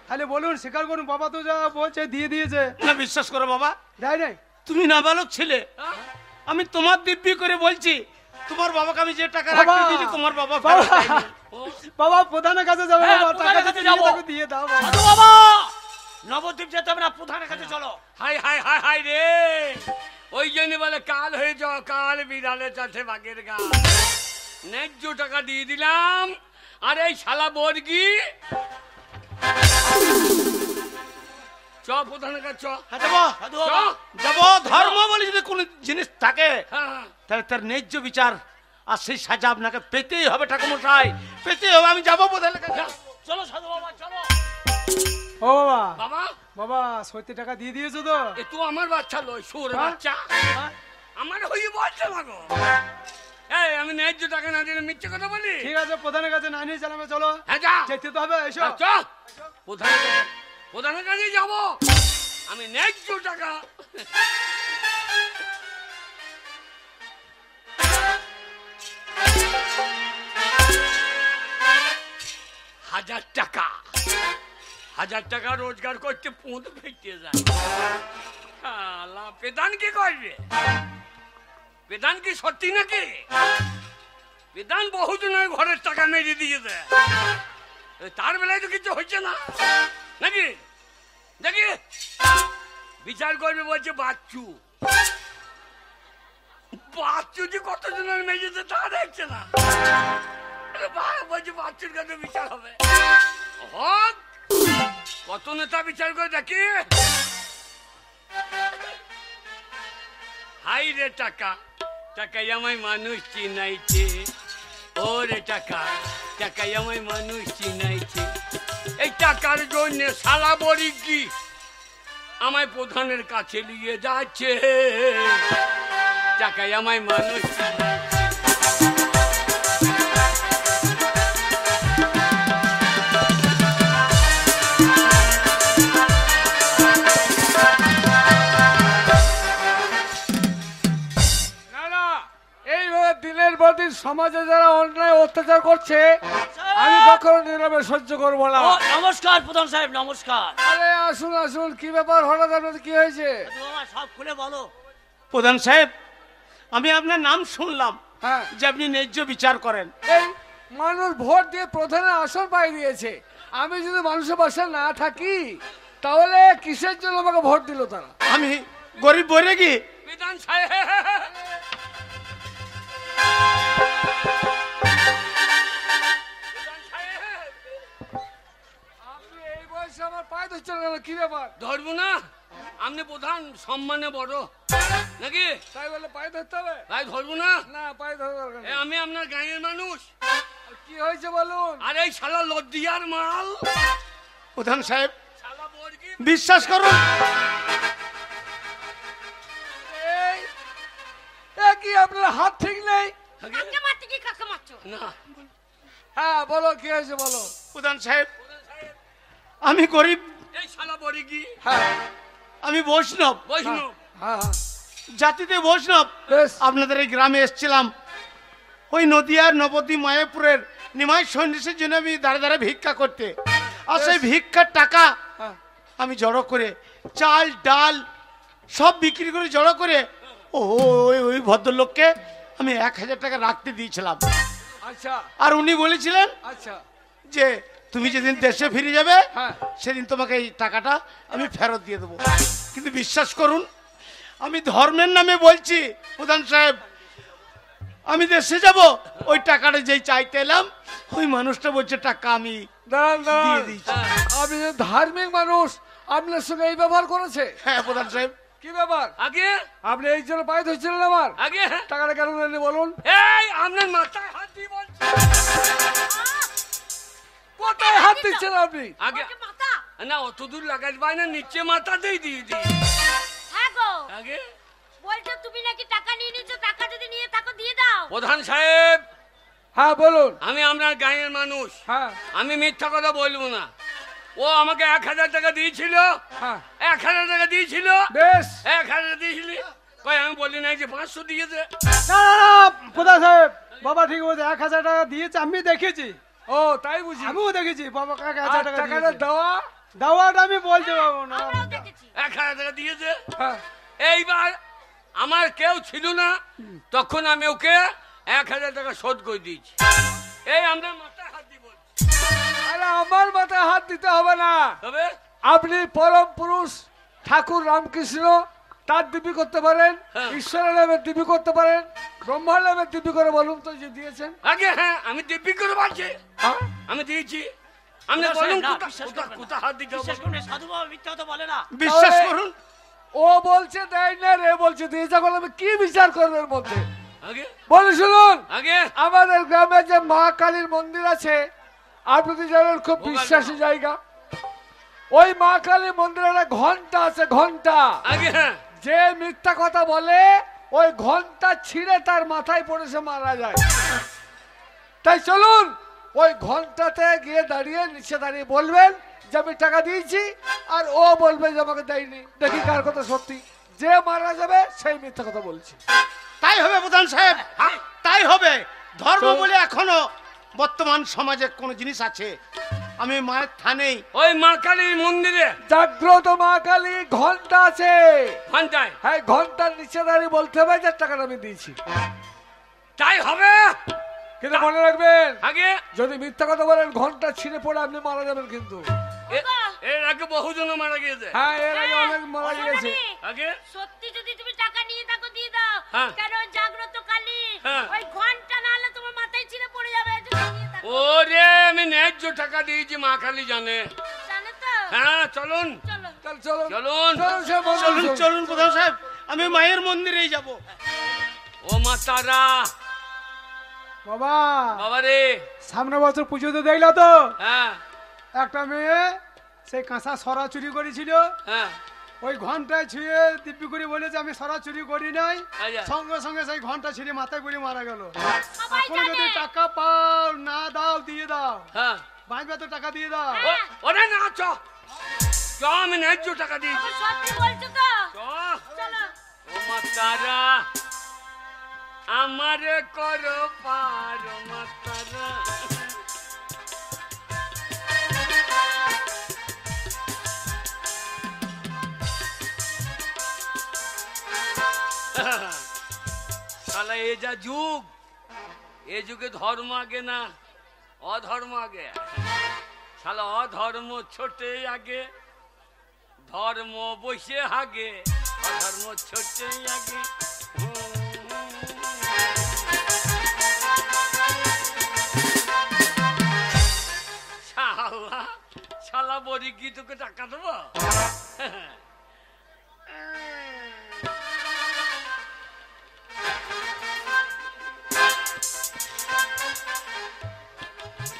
তাহলে বলুন, স্বীকার করুন, বাবা তো যা বলছে দিয়ে দিয়েছে। না বিশ্বাস করো বাবা, দেয় নাই? তুমি নাবালক ছেলে, হ্যাঁ? আমি তোমার দিব্যি করে বলছি, তোমার বাবাকে আমি যে টাকা বাবা! রাখতে দিয়েছি তোমার বাবা ফেরত বাবা! দেয়নি। বাবা প্রধানের কাছে যাবে হ্যাঁ, বাবা, টাকা প্রধানের যদি কাছে দিয়ে যাবো। থাকো দিয়ে দাও বাবা। সাধু বাবা, নবদ্বীপ যেতে হবে না, প্রধানের কাছে চলো। হাই হাই হাই হাই রে, ওই জন্য বলে কাল হয়ে যাও, কাল বিড়ালে চাষে বাঘের গা। ন্যায্য টাকা দিয়ে দিলাম, আর এই শালা বর্গি চ প্রধানের কাছে চ। হ্যাঁ, যাবো সাধু চ। বাবা, যাবো। ধর্ম বলে যদি কোনো জিনিস থাকে হ্যাঁ, হ্যাঁ। তাহলে তার ন্যায্য বিচার আর সেই সাজা আপনাকে পেতেই হবে ঠাকুরমশাই, পেতেই হবে। আমি যাবো প্রধানের কাছে। চলো সাধু বাবা, চলো। ও বাবা, বাবা, বাবা 70 টাকা দিয়ে দিয়েছো তো? এ তো আমার বাচ্চা লয়, সুর হ্যাঁ? বাচ্চা আমার হয়ে বলছে মাগো। এই আমি ন্যায্য টাকা না দিলে মিথ্যে কথা বলি? ঠিক আছে, প্রধানের কাছে না নিয়ে চালাবে, চলো হ্যাঁ যা, যেতে তো হবে, এসো। চ। প্রধানের কাছেই যাবো, আমি ন্যায্য টাকা। হাজার টাকা, হাজার টাকা রোজগার করতে পুঁত ফেটে যায়। শালা, প্রধান কি করবে? প্রধান কি সত্যি নাকি? প্রধান বহুজনের ঘরের টাকা মেরে দিয়ে দেয়, তার বেলায় তো কিছু হচ্ছে না নাকি? দেখি বিচার করবে বলছে বাচ্চু, বাচ্চু যে কতজনের মেরেছে তা দেখছে না। আরে বাহ, বলছে বাচ্চুর কাছে বিচার হবে। হোক, কত নেতা বিচার করে দেখি। হাই রে টাকা, টাকাই আমায় মানুষ চিনাইছে। ওরে টাকা, টাকাই আমায় মানুষ চিনাইছে। এই টাকার জন্য শালা বরিকি আমায় প্রধানের কাছে নিয়ে যাচ্ছে। টাকাই আমায় মানুষ চিনাইছে। না না, এইভাবে দিনের পর দিন সমাজে যারা অন্যায় অত্যাচার করছে আমি কখনো নীরবে সহ্য করবো না। ও, নমস্কার প্রধান সাহেব, নমস্কার। আরে আসুন আসুন, কি ব্যাপার হঠাৎ আপনাদের কি হয়েছে? সাধু বাবা, সব খুলে বলো। প্রধান সাহেব, আমি আপনার নাম শুনলাম হ্যাঁ, যে আপনি ন্যায্য বিচার করেন। এই মানুষ ভোট দিয়ে প্রধানের আসন পাই দিয়েছে, আমি যদি মানুষের পাশে না থাকি তাহলে কিসের জন্য আমাকে ভোট দিল তারা? আমি গরিব বলে কি? প্রধান সাহেব, প্রধান সাহেব, আপনি এই বয়সে আমার পায়ে ধরছেন কেন? কি ব্যাপার? ধরবো না? আপনি প্রধান, সম্মানে বড় নাকি? তাই বলে পায়ে ধরতে হবে? তাই ধরবো না? না, পায়ে ধরা দরকার এ, নেই। আমি আপনার গাঁয়ের মানুষ, কি হয়েছে বলুন? আর এই শালা লদ্দিয়ার মাল, প্রধান সাহেব শালা বর্গি। বিশ্বাস করুন, এই কি আপনার হাত ঠিক নেই? কাকে মারতে কি কাকে মারছো? না, হ্যাঁ বলো, কি হয়েছে বলো। প্রধান সাহেব আমি গরিব, এই শালা বর্গি, হ্যাঁ আমি বৈষ্ণব, বৈষ্ণব। হ্যাঁ হ্যাঁ, জাতিতে বৈষ্ণব। বেশ। আপনাদের এই গ্রামে এসেছিলাম, ওই নদিয়ার নবদ্বীপ মায়াপুরের নিমাই সন্ন্যাসীর জন্য আমি দাঁড়ে দাঁড়ে ভিক্ষা করতে, আর সেই ভিক্ষার টাকা হ্যাঁ। আমি জড়ো করে চাল ডাল সব বিক্রি করে জড়ো করে ওই ভদ্রলোককে আমি 1000 টাকা রাখতে দিয়েছিলাম। আচ্ছা আর উনি বলেছিলেন আচ্ছা, যে তুমি যেদিন দেশে ফিরে যাবে হ্যাঁ। সেদিন তোমাকে এই টাকাটা আমি ফেরত দিয়ে দেবো। কিন্তু বিশ্বাস করুন, আমি ধর্মের নামে বলছি প্রধান সাহেব, আমি দেশে যাব, ওই টাকাটা যেই চাইতে এলাম ওই মানুষটা বলছে টাকা আমি দাঁড়ান দিয়ে দাঁড়ান, দিয়েছি। আপনি যে ধার্মিক মানুষ, আপনার সঙ্গে এই ব্যবহার করেছে? হ্যাঁ প্রধান সাহেব। কি ব্যাপার? আগে আপনি এই জন্য পায়ে ধরছিলেন আমার? আগে টাকাটা কেন দেননি বলুন? এই আপনার মাথায় হাত দিয়ে বলছি। কোথায় হাত দিচ্ছেন আপনি? আগে ওকে মাথা? না, অত দূর লাগাই পাই না, নিচে মাথাতেই দিয়ে দিই। হ্যাঁ গো, আগে বলছো তুমি নাকি টাকা নিয়ে নিচ্ছ, টাকা যদি নিয়ে থাকো দিয়ে দাও। প্রধান সাহেব, হ্যাঁ বলুন। আমি আপনার গাঁয়ের মানুষ, হ্যাঁ আমি মিথ্যা কথা বলবো না। ও আমাকে 1000 টাকা দিয়েছিল, হ্যাঁ 1000 টাকা দিয়েছিল, বেশ। 1000 দিয়েছিলি কই? আমি বলি নাই যে 500 দিয়েছে? না না না প্রধান সাহেব, বাবা ঠিক বলছে, 1000 টাকা দিয়েছে, আমি দেখেছি, ও তাই বুঝি। আমিও দেখেছি বাবা কাকে আর 1000 টাকা টাকাটা দিয়েছে। দেওয়া? দাওয়াটা আমি বলতে পারবো না। আমরাও দেখেছি। 1000 টাকা দিয়েছে। হ্যাঁ এইবার আমার কেউ ছিল না, তখন আমি ওকে 1000 টাকা শোধ করে দিয়েছি। এই আমরা মাথায় হাত দিব। আরে আমার মাথায় হাত দিতে হবে না, তবে আপনি পরম পুরুষ ঠাকুর রামকৃষ্ণ তার দিবি করতে পারেন, হ্যাঁ। ঈশ্বরের নামে দিবি করতে পারেন, ব্রহ্মার নামে দিবি করে বলুন তো যে দিয়েছেন। আগে হ্যাঁ আমি দিব্যি করে পারছি, হ্যাঁ? আমি দিয়েছি। আপনি না, বলুন না, কোথা- বিশ্বাস কোথা- করবেন না। কোথা হাত দিতে হবে? বিশ্বাস করুন, সাধু বাবা মিথ্যা কথা বলে না। বিশ্বাস তাহলে- করুন। ও বলছে দেয় না, রে বলছে দিয়েছে, এখন আমি কি বিচার করবো এর মধ্যে? আগে বলে শুনুন, আগে আমাদের গ্রামে যে মা কালীর মন্দির আছে, আপনি তো জানেন খুব ভোগাল বিশ্বাসী বাবা। জায়গা। ওই মা কালীর মন্দিরে একটা ঘন্টা আছে, ঘন্টা। আগে হ্যাঁ যে মিথ্যা কথা বলে ওই ঘন্টা ছিঁড়ে তার মাথায় পড়ে সে মারা যায়। তাই চলুন ওই ঘন্টাতে গিয়ে দাঁড়িয়ে নিচে দাঁড়িয়ে বলবেন যে আমি টাকা দিয়েছি, আর ও বলবে যে আমাকে দেয়নি। দেখি কার কথা সত্যি। যে মারা যাবে সেই মিথ্যা কথা বলছে। তাই হবে প্রধান সাহেব, তাই হবে। ধর্ম চল। বলে এখনো বর্তমান সমাজে কোন জিনিস আছে? আমি মায়ের থানেই ওই মা কালীর মন্দিরে জাগ্রত মা কালী ঘন্টা আছে। ঘন্টায় হ্যাঁ, ঘন্টার নিচে দাঁড়িয়ে বলতে হবে যে টাকাটা আমি দিয়েছি। তাই হবে। কিন্তু মনে রাখবেন, আগে যদি মিথ্যা কথা বলেন ঘন্টা ছিঁড়ে পড়ে আপনি মারা যাবেন কিন্তু। এর আগে বহুজন মারা গিয়েছে। হ্যাঁ, এর আগে অনেক মারা ওই গেছে। রানী, আগে সত্যি যদি তুমি টাকা নিয়ে থাকো দিয়ে দাও। হ্যাঁ। কেন ওই জাগ্রত কালী হ্যাঁ। ওই ঘন্টা না হলে তোমার মাথায় ছিঁড়ে পড়ে যাবে, যদি নিয়ে থাকো। ওরে আমি ন্যায্য টাকা দিয়েছি, মা কালী জানে। জানো তো? হ্যাঁ চলুন চলো। চল, চলুন চলুন চলুন, সব বন্ধু, চলুন চলুন। চলুন প্রধান সাহেব, আমি মায়ের মন্দিরেই যাব। ও মা তারা বাবা বাবা রে। সামনে বছর পুজো তো দেখলা তো, হ্যাঁ একটা মেয়ে সেই কাঁচা সরা চুরি করেছিল, হ্যাঁ ওই ঘন্টায় ছুঁয়ে দিব্যি করে বলেছে আমি সরা চুরি করি নাই, আচ্ছা। সঙ্গে সঙ্গে সেই ঘন্টা ছিঁড়ে মাথায় পড়ে মারা গেল। সবাই এখন জানে। যদি টাকা পাও না দাও দিয়ে দাও, হ্যাঁ বাঁচবে তো টাকা দিয়ে দাও। ওরে না চ চ, আমি ন্যায্য টাকা দিয়েছি। তুমি সত্যি বলছো তো? চ চলো। ও মা তারা আমারে করো পার, ও মা তারা। শালা এ যা যুগ, এ যুগে ধর্ম আগে না অধর্ম আগে। শালা অধর্ম ছোটে আগে, ধর্ম বসে আগে, অধর্ম ছোটে আগে। শালা শালা বড়ি কি তোকে টাকা দেবো?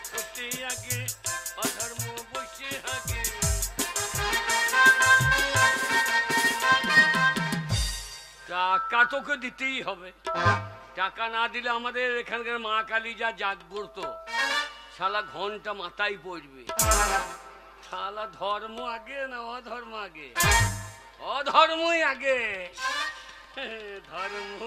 ছোটে আগে, অধর্ম বসে আগে। টাকা তোকে দিতেই হবে। টাকা না দিলে আমাদের এখানকার মা কালী যা জাগ্রত, শালা ঘন্টা মাথায় পড়বে। শালা ধর্ম আগে না অধর্ম আগে? অধর্মই আগে। ধর্ম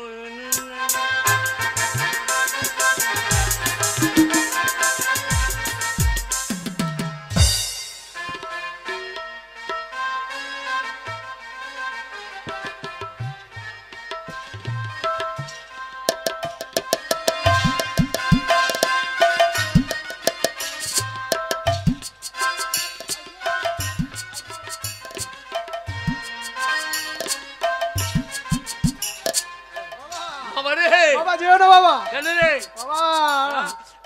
বাবা রে। বাবা যেও না বাবা, কেন রে? বাবা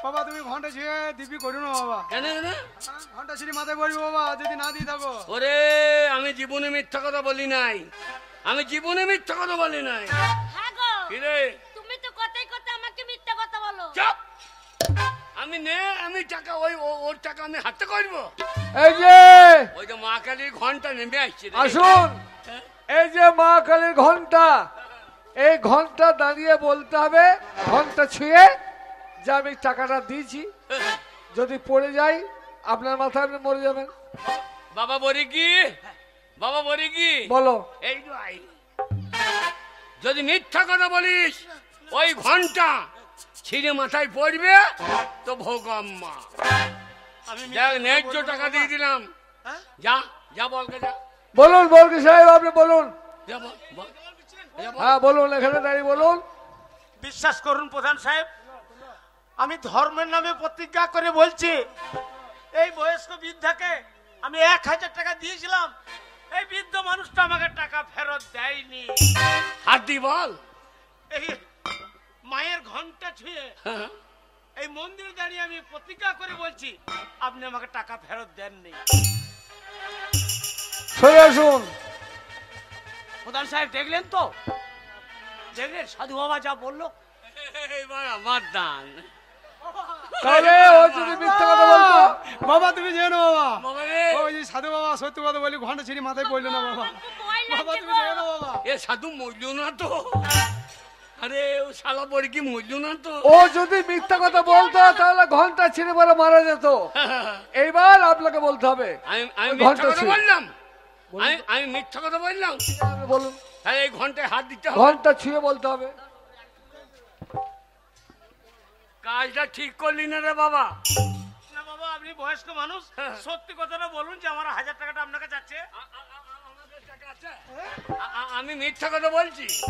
বাবা তুমি ঘন্টা ছুঁয়ে দিব্যি করো না বাবা, কেন কেন? ঘন্টা ছিঁড়ে মাথায় পড়বে বাবা যদি না দিয়ে থাকো। ওরে আমি জীবনে মিথ্যা কথা বলি নাই, আমি জীবনে মিথ্যা কথা বলি নাই। হ্যাঁ গো, কি রে? তুমি তো কথাই কথা আমাকে মিথ্যা কথা বলো। চুপ! আমি নে, আমি টাকা ওর টাকা আমি হাতে করবো? এই যে ওই যে মা কালীর ঘন্টা নেমে আসছে রে। আসুন, হ্যাঁ? এই যে মা কালীর ঘন্টা, এই ঘন্টা দাঁড়িয়ে বলতে হবে ঘন্টা ছুঁয়ে যে আমি টাকাটা দিয়েছি। যদি পড়ে যাই আপনার মাথায় আপনি মরে যাবেন। বাবা বলি কি, বাবা বলি কি, বলো। এই তো আই। যদি মিথ্যা কথা বলিস ওই ঘন্টা ছিঁড়ে মাথায় পড়বে তো ভোগাম্মা। আমি দেখ ন্যায্য টাকা দিয়ে দিলাম। যা যা বলকে যা, বলুন বলকি সাহেব, আপনি বলুন। যা বল, বল। হ্যাঁ বলুন, এখানে দাঁড়িয়ে বলুন। বিশ্বাস করুন প্রধান সাহেব, আমি ধর্মের নামে প্রতিজ্ঞা করে বলছি, এই বয়স্ক বৃদ্ধাকে আমি 1000 টাকা দিয়েছিলাম, এই বৃদ্ধ মানুষটা আমাকে টাকা ফেরত দেয়নি। হাত দি বল। এই মায়ের ঘন্টা ছুঁয়ে এই মন্দিরে দাঁড়িয়ে আমি প্রতিজ্ঞা করে বলছি, আপনি আমাকে টাকা ফেরত দেননি। সরে আসুন। প্রধান সাহেব দেখলেন তো, দেখলেন সাধু বাবা যা বললো। এবার আমার দান। তাহলে ও যদি মিথ্যা কথা বলতো, বাবা তুমি যেও না বাবা। বাবা রে, ওই যে সাধু বাবা সত্যি কথা বলি, ঘন্টা ছিঁড়ি মাথায় পড়লো না বাবা। ভয় বাবা লাগছে তুমি গো। যেও না বাবা। এ সাধু মরল না তো? আরে ও শালা পরে কি মরল না তো? ও যদি মিথ্যা কথা বলতো তাহলে ঘন্টা ছিঁড়ে পরে মারা যেত। এইবার আপনাকে বলতে হবে। আমি ওই মিথ্যা ঘন্টা কথা ছুঁয়ে। বললাম? আমি মিথ্যা কথা বললাম? বলুন, তাহলে এই ঘন্টায় হাত দিতে হবে। ঘন্টা ছুঁয়ে বলতে হবে। কাজটা ঠিক করলি না রে বাবা। না বাবা, আপনি বয়স্ক মানুষ, সত্যি কথাটা বলুন যে আমার 1000 টাকাটা আপনার কাছে আছে। আমি মিথ্যা কথা বলছি?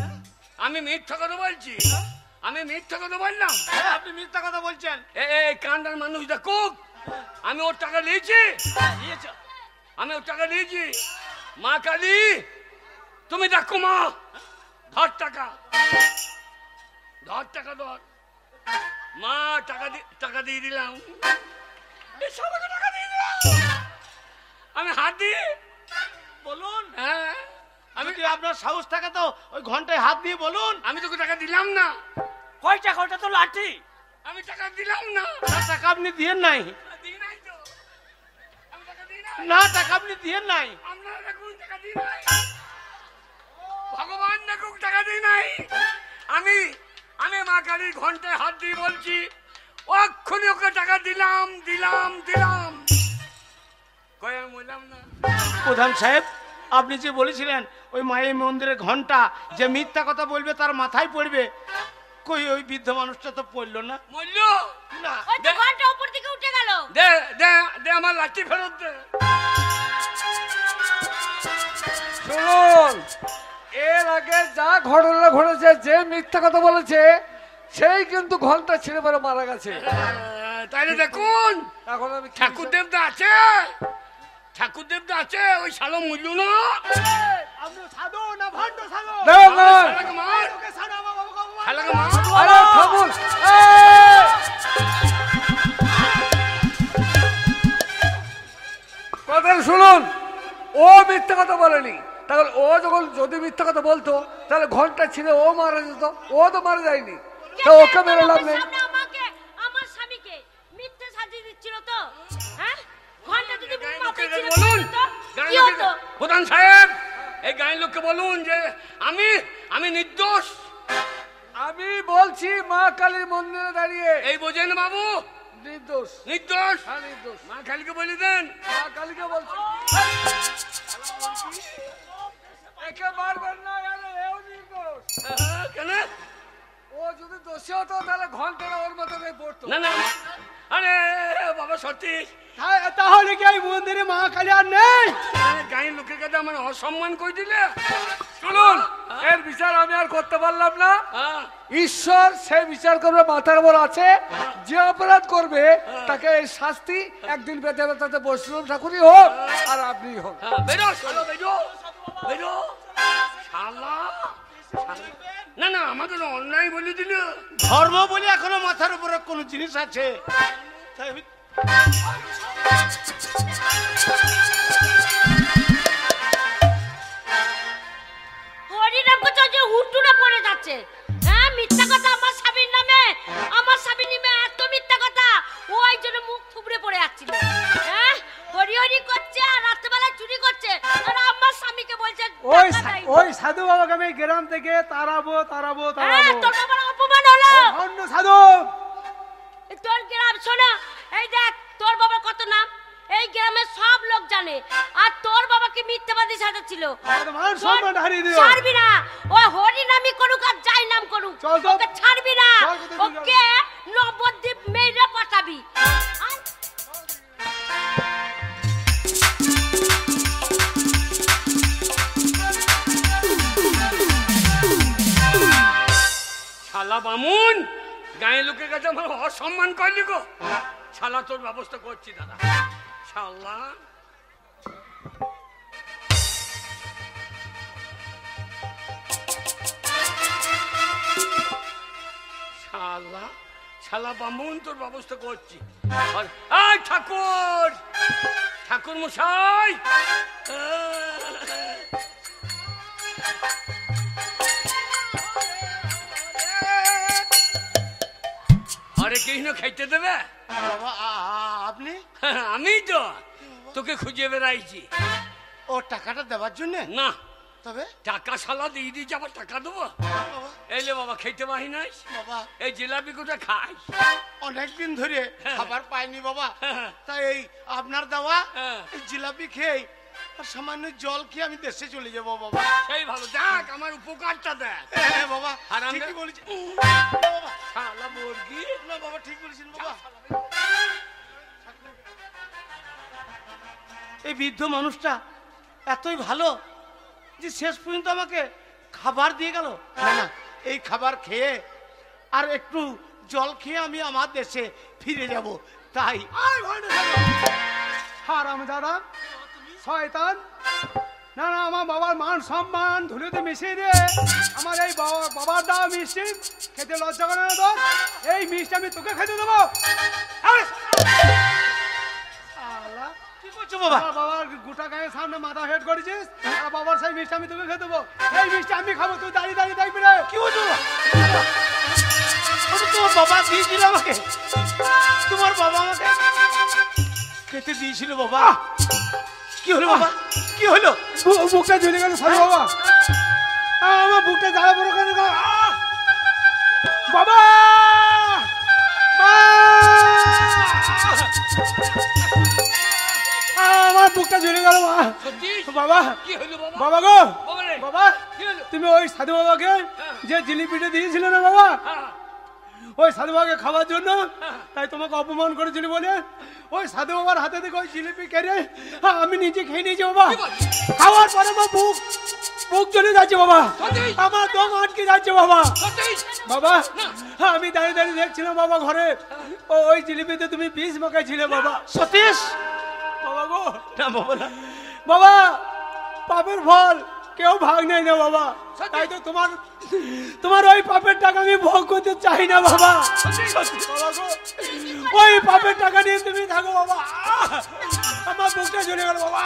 আমি মিথ্যা কথা বলছি? আমি মিথ্যা কথা বললাম? হ্যাঁ, আপনি মিথ্যা কথা বলছেন। এই কান্দার মানুষ দেখুক, আমি ওর টাকা নিয়েছি। দিয়েছো? আমি ওর টাকা নিয়েছি। মা কালী, তুমি দেখো মা, ধর টাকা, ধর টাকা ধর। মা টাকা দিয়ে দিলাম। এই সবাইকে টাকা দিয়ে দিলাম। আমি হাত দিয়ে বলুন, হ্যাঁ, আমি কি আপনার সাহস থাকে তো ওই ঘন্টায় হাত দিয়ে বলুন। আমি তোকে টাকা দিলাম না। কয় টাকা? ওটা তো লাঠি। আমি টাকা দিলাম না। না, টাকা আপনি দিয়েন নাই। দিই নাই তো। আমি টাকা দিই নাই। না, টাকা আপনি দিয়েন নাই। আপনারা দেখুন টাকা দিই নাই। ভগবান দেখুক টাকা দিই নাই। আমি মা কালীর ঘন্টায় হাত দিয়ে বলছি, অক্ষণি ওকে টাকা দিলাম দিলাম দিলাম। কই আমি বললাম না? প্রধান সাহেব, আপনি যে বলেছিলেন ওই মায়ের মন্দিরের ঘন্টা যে মিথ্যা কথা বলবে তার মাথায় পড়বে, কই ওই বৃদ্ধ মানুষটা তো পড়লো না। মূল্য না, ওই তো ঘন্টা উপর দিকে উঠে গেল। দে দে দে, আমার লাঠি ফেরত দে। শুনুন, এর আগে যা ঘটনা ঘটেছে, যে মিথ্যা কথা বলেছে সেই কিন্তু ঘন্টা ছিঁড়ে পরে মারা গেছে। তাইলে দেখুন, এখন আমি কি ঠাকুর দেবতা আছে, ঠাকুর দেবতা আছে, ওই শালো মূল্য না। আপনি সাধু না ভণ্ড সাধু? দেখুন, শালাকে মার, ওকে সাধু বাবা, বাবা, বাবা। শালাকে মার। আরে থামুন। কথা শুনুন, ও মিথ্যা কথা বলেনি। তাহলে ও যখন যদি মিথ্যা কথা বলতো তাহলে ঘন্টা ছিঁড়ে ও মারা যেত। ও তো মারা যায়নি, তা ওকে মেরে লাভ নেই। সামনে আমাকে, আমার স্বামীকে মিথ্যে সাজিয়ে দিচ্ছিল তো। হ্যাঁ, ঘন্টা যদি গায়ের মাথায় লোকেদের ছিঁড়ে বলুন, পড়তো, গায়ের কি লোকেদের- হতো? প্রধান সাহেব, এই গায়ের লোককে বলুন যে আমি নির্দোষ। আমি বলছি মা কালীর মন্দিরে দাঁড়িয়ে এই বোঝেন বাবু, নির্দোষ। নির্দোষ। হ্যাঁ, নির্দোষ। মা কালীকে বলে দেন। মা কালীকে বলছি, একে মারবেন না, এও নির্দোষ। কেন? ও যদি দোষী হতো তাহলে ঘন্টাটা ওর মতন পড়তো। না না, আরে বাবা সত্যি, তাহলে কি এই মন্দিরে মা কালী আর নেই? গায়ের লোকের কাছে আমার অসম্মান করে দিলে। শুনুন, এর বিচার আমি আর করতে পারলাম না। হ্যাঁ, ঈশ্বর সেই বিচার করবে, মাথার উপর আছে। যে অপরাধ করবে তাকে এই শাস্তি একদিন পেতে হবে, তাতে বৈষ্ণব ঠাকুরই হোক আর আপনি হোক। হ্যাঁ, বেরো শালা, বেরো বেরো শালা। না না, আমাকে তো অন্যায় বলে দিল। ধর্ম বলে এখনো মাথার উপরে কোনো জিনিস আছে। তাই আমি- হরিনাম করছে যে হুটুরা পড়ে যাচ্ছে। হ্যাঁ, মিথ্যা কথা আমার স্বামীর নামে, আমার স্বামীর নামে এত মিথ্যা কথা, ওই জন্য মুখ থুবড়ে পড়ে যাচ্ছিল। হ্যাঁ, হরি হরি করছে আর রাত্রেবেলা চুরি করছে, আর আমার স্বামীকে বলছে টাকা দেয়নি। ওই সাধু বাবাকে আমি গ্রাম থেকে তাড়াবো তাড়াবো হ্যাঁ, তাড়াবো। তোর বাবার অপমান হলো। ভণ্ড সাধু। তোর গ্রাম শোনা, এই দেখ তোর বাবার কত নাম, এই গ্রামের সব লোক জানে। আর তোর বাবাকে মিথ্যাবাদী সাজাচ্ছিল। আমাদের মান সম্মান হারিয়ে দিও। ছাড়বি না, ওই হরি নামই করুক আর যাই নাম করুক, চল তো। ওকে ছাড়বি না। চল কোথায় তুই ওকে নবদ্বীপ মেরে পাঠাবি। আর মামুন গায়ের লোকের কাছে আমার অসম্মান করলি গো। শালা তোর ব্যবস্থা করছি দাদা। শালা শালা শালা বামুন তোর ব্যবস্থা করছি। এই ঠাকুর, ঠাকুর মশাই, আরে কৃষ্ণ খাইতে দেবে? বাবা আপনি? আমি তো তোকে খুঁজে বেড়াইছি। ও টাকাটা দেওয়ার জন্য? না, তবে টাকা শালা দিয়ে দিয়েছে, আবার টাকা দেবো? বাবা এলে বাবা খেতে পারি নাই বাবা এই জিলাপি কোটা খাই। অনেকদিন ধরে খাবার পাইনি বাবা, তাই এই আপনার দেওয়া এই জিলাপি খেয়ে আর সামান্য জল খেয়ে আমি দেশে চলে যাবো বাবা। সেই ভালো, দেখ আমার উপকারটা দেখ। হ্যাঁ বাবা হারাম ঠিকই দে- বলেছেন বাবা। শালা মুরগি। না বাবা ঠিক বলেছেন বাবা। এই বৃদ্ধ মানুষটা এতই ভালো যে শেষ পর্যন্ত আমাকে খাবার দিয়ে গেল। না না, এই খাবার খেয়ে আর একটু জল খেয়ে আমি আমার দেশে ফিরে যাব। তাই হারাম দাদা শয়তান, না না আমার বাবার মান সম্মান ধুলোতে মিশিয়ে দিয়ে আমার এই বাবার দেওয়া মিষ্টি খেতে লজ্জা করে না তোর? এই মিষ্টি আমি তোকে খেতে দেবো? আরে শালা, কি করছো বাবা? আমার বাবার গোটা গায়ের সামনে মাথা হেড করেছিস, আর বাবার সেই মিষ্টি আমি তোকে খেতে দেবো? এই মিষ্টি আমি খাবো, তুই দাঁড়িয়ে দাঁড়িয়ে দেখবি রে। কি বলছো বাবা? তোমার বাবা দিয়েছিল আমাকে, তোমার বাবা আমাকে খেতে দিয়েছিল বাবা। কি হলো বাবা? কি হলো? বুকটা জ্বলে গেল সাধু বাবা, আমার বুকটা জ্বালা বড় করে গেল। বাবা আমার বুকটা জ্বলে গেল বাবা। কি হলো বাবা? বাবা গো বাবা রে। বাবা, কি হলো? তুমি ওই সাধু বাবাকে যে জিলিপিটা দিয়েছিলে না বাবা, হ্যাঁ, ওই সাধু বাবাকে খাওয়ার জন্য, তাই তোমাকে অপমান করেছিল বলে ওই সাধু বাবার হাতে থেকে ওই জিলিপি কেড়ে আমি নিজে খেয়ে নিয়েছি বাবা। খাওয়ার পরে আমার বুক চলে যাচ্ছে বাবা, আমার দম আটকে যাচ্ছে বাবা। সতীশ, বাবা আমি দাঁড়িয়ে দাঁড়িয়ে দেখছিলাম বাবা ঘরে ওই জিলিপিতে তুমি বিষ মাখাইছিলে বাবা। সতীশ, বাবা গো, না বাবা না, বাবা পাপের ফল কেউ ভাগ নেই না বাবা, তাই তো তোমার ওই পাপের টাকা আমি ভোগ করতে চাই না বাবা। বাবা গো, ওই পাপের টাকা নিয়ে তুমি থাকো বাবা। আমার বুকটা জ্বলে গেল বাবা।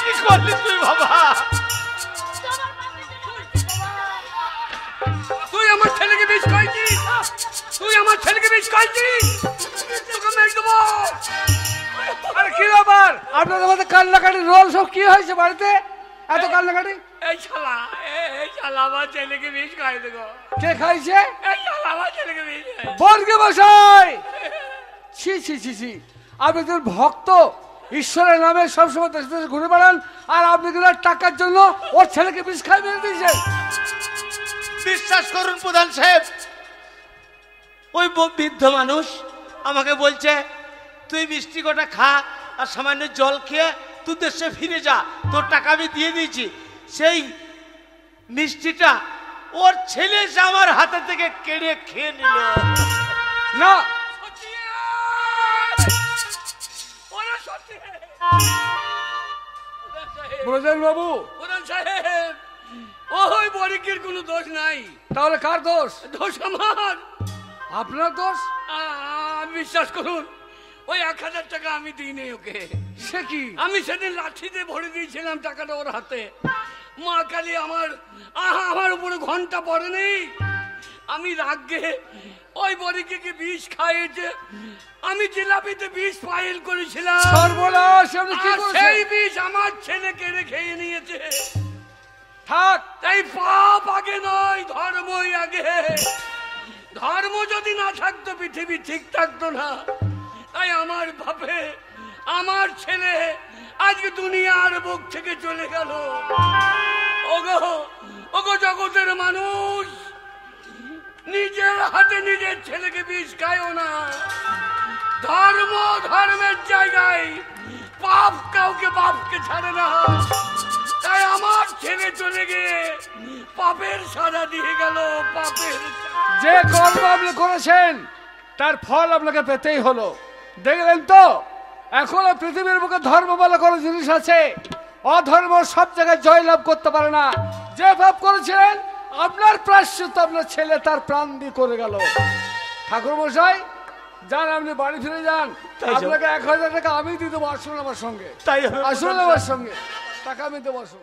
কি করলি তুই বাবা? তুই আমার ছেলেকে বিষ খাইছিস, তুই আমার ছেলেকে বিষ খাইছিস, তোকে মেরে দেবো। আরে কি ব্যাপার আপনাদের মধ্যে কান্নাকাটি রোল সব কি হয়েছে বাড়িতে? এত কান্নাকাটি এই শালা, এই শালা আমার ছেলেকে বিষ খাই দেবো। কে খাইছে? এই শালা আমার ছেলেকে বিষ খাই। বর্গে বসাই, ছি ছি ছি ছি, আপনি একজন ভক্ত, ঈশ্বরের নামে সবসময় দেশে দেশে ঘুরে বেড়ান, আর আপনি কিন্তু টাকার জন্য ওর ছেলেকে বিষ খাই মেরে দিয়েছেন। বিশ্বাস করুন প্রধান সাহেব, ওই বৃদ্ধ মানুষ আমাকে বলছে তুই মিষ্টি কটা খা আর সামান্য জল খেয়ে তুই দেশে ফিরে যা, তোর টাকা আমি দিয়ে দিয়েছি। সেই মিষ্টিটা ওর ছেলে এসে আমার হাতে থেকে কেড়ে খেয়ে নিল। না ব্রজেন বাবু, প্রধান সাহেব, ওই বরিকের কোনো দোষ নাই। তাহলে কার দোষ? দোষ আমার। আপনার দোষ? বিশ্বাস করুন, ওই 1000 টাকা আমি দিইনি ওকে। সে কি? আমি সেদিন লাঠিতে ভরে দিয়েছিলাম টাকাটা ওর হাতে। মা কালী আমার উপরে ঘন্টা পড়েনি। আমি রাগে ওই বরিকে বিষ খাইয়েছে, আমি জিলাপিতে বিষ ফাইল করেছিলাম। সর্বনাশ, আপনি কি আর করেছেন? সেই বিষ আমার ছেলে কেড়ে খেয়ে নিয়েছে। থাক, তাই পাপ আগে নয়, ধর্মই আগে। ধর্ম যদি না থাকতো পৃথিবী ঠিক থাকতো না। তাই আমার বাপে আমার ছেলে আজকে দুনিয়ার বুক থেকে চলে গেল। ওগো ওগো জগতের মানুষ, নিজের হাতে নিজের ছেলেকে বিষ খায়ও না। ধর্মের জায়গায় পাপ কাউকে বাপকে ছাড়ে না। তাই আমার ছেড়ে চলে গিয়ে পাপের সাজা দিয়ে গেল, পাপের সাজা। যে কর্ম আপনি করেছেন তার ফল আপনাকে পেতেই হলো। দেখলেন তো, এখনো পৃথিবীর বুকে ধর্ম বলে কোনো জিনিস আছে? অধর্ম সব জায়গায় জয়লাভ করতে পারে না। যে পাপ করেছিলেন আপনার প্রায়শ্চিত্ত আপনার ছেলে তার প্রাণ দিয়ে করে গেল। ঠাকুর মশাই যান, আপনি বাড়ি ফিরে যান। আপনাকে 1000 টাকা আমি দিয়ে দেবো, আসুন আমার সঙ্গে, তাই হবে আসুন আমার সঙ্গে, টাকা আমি দেবো, আসুন।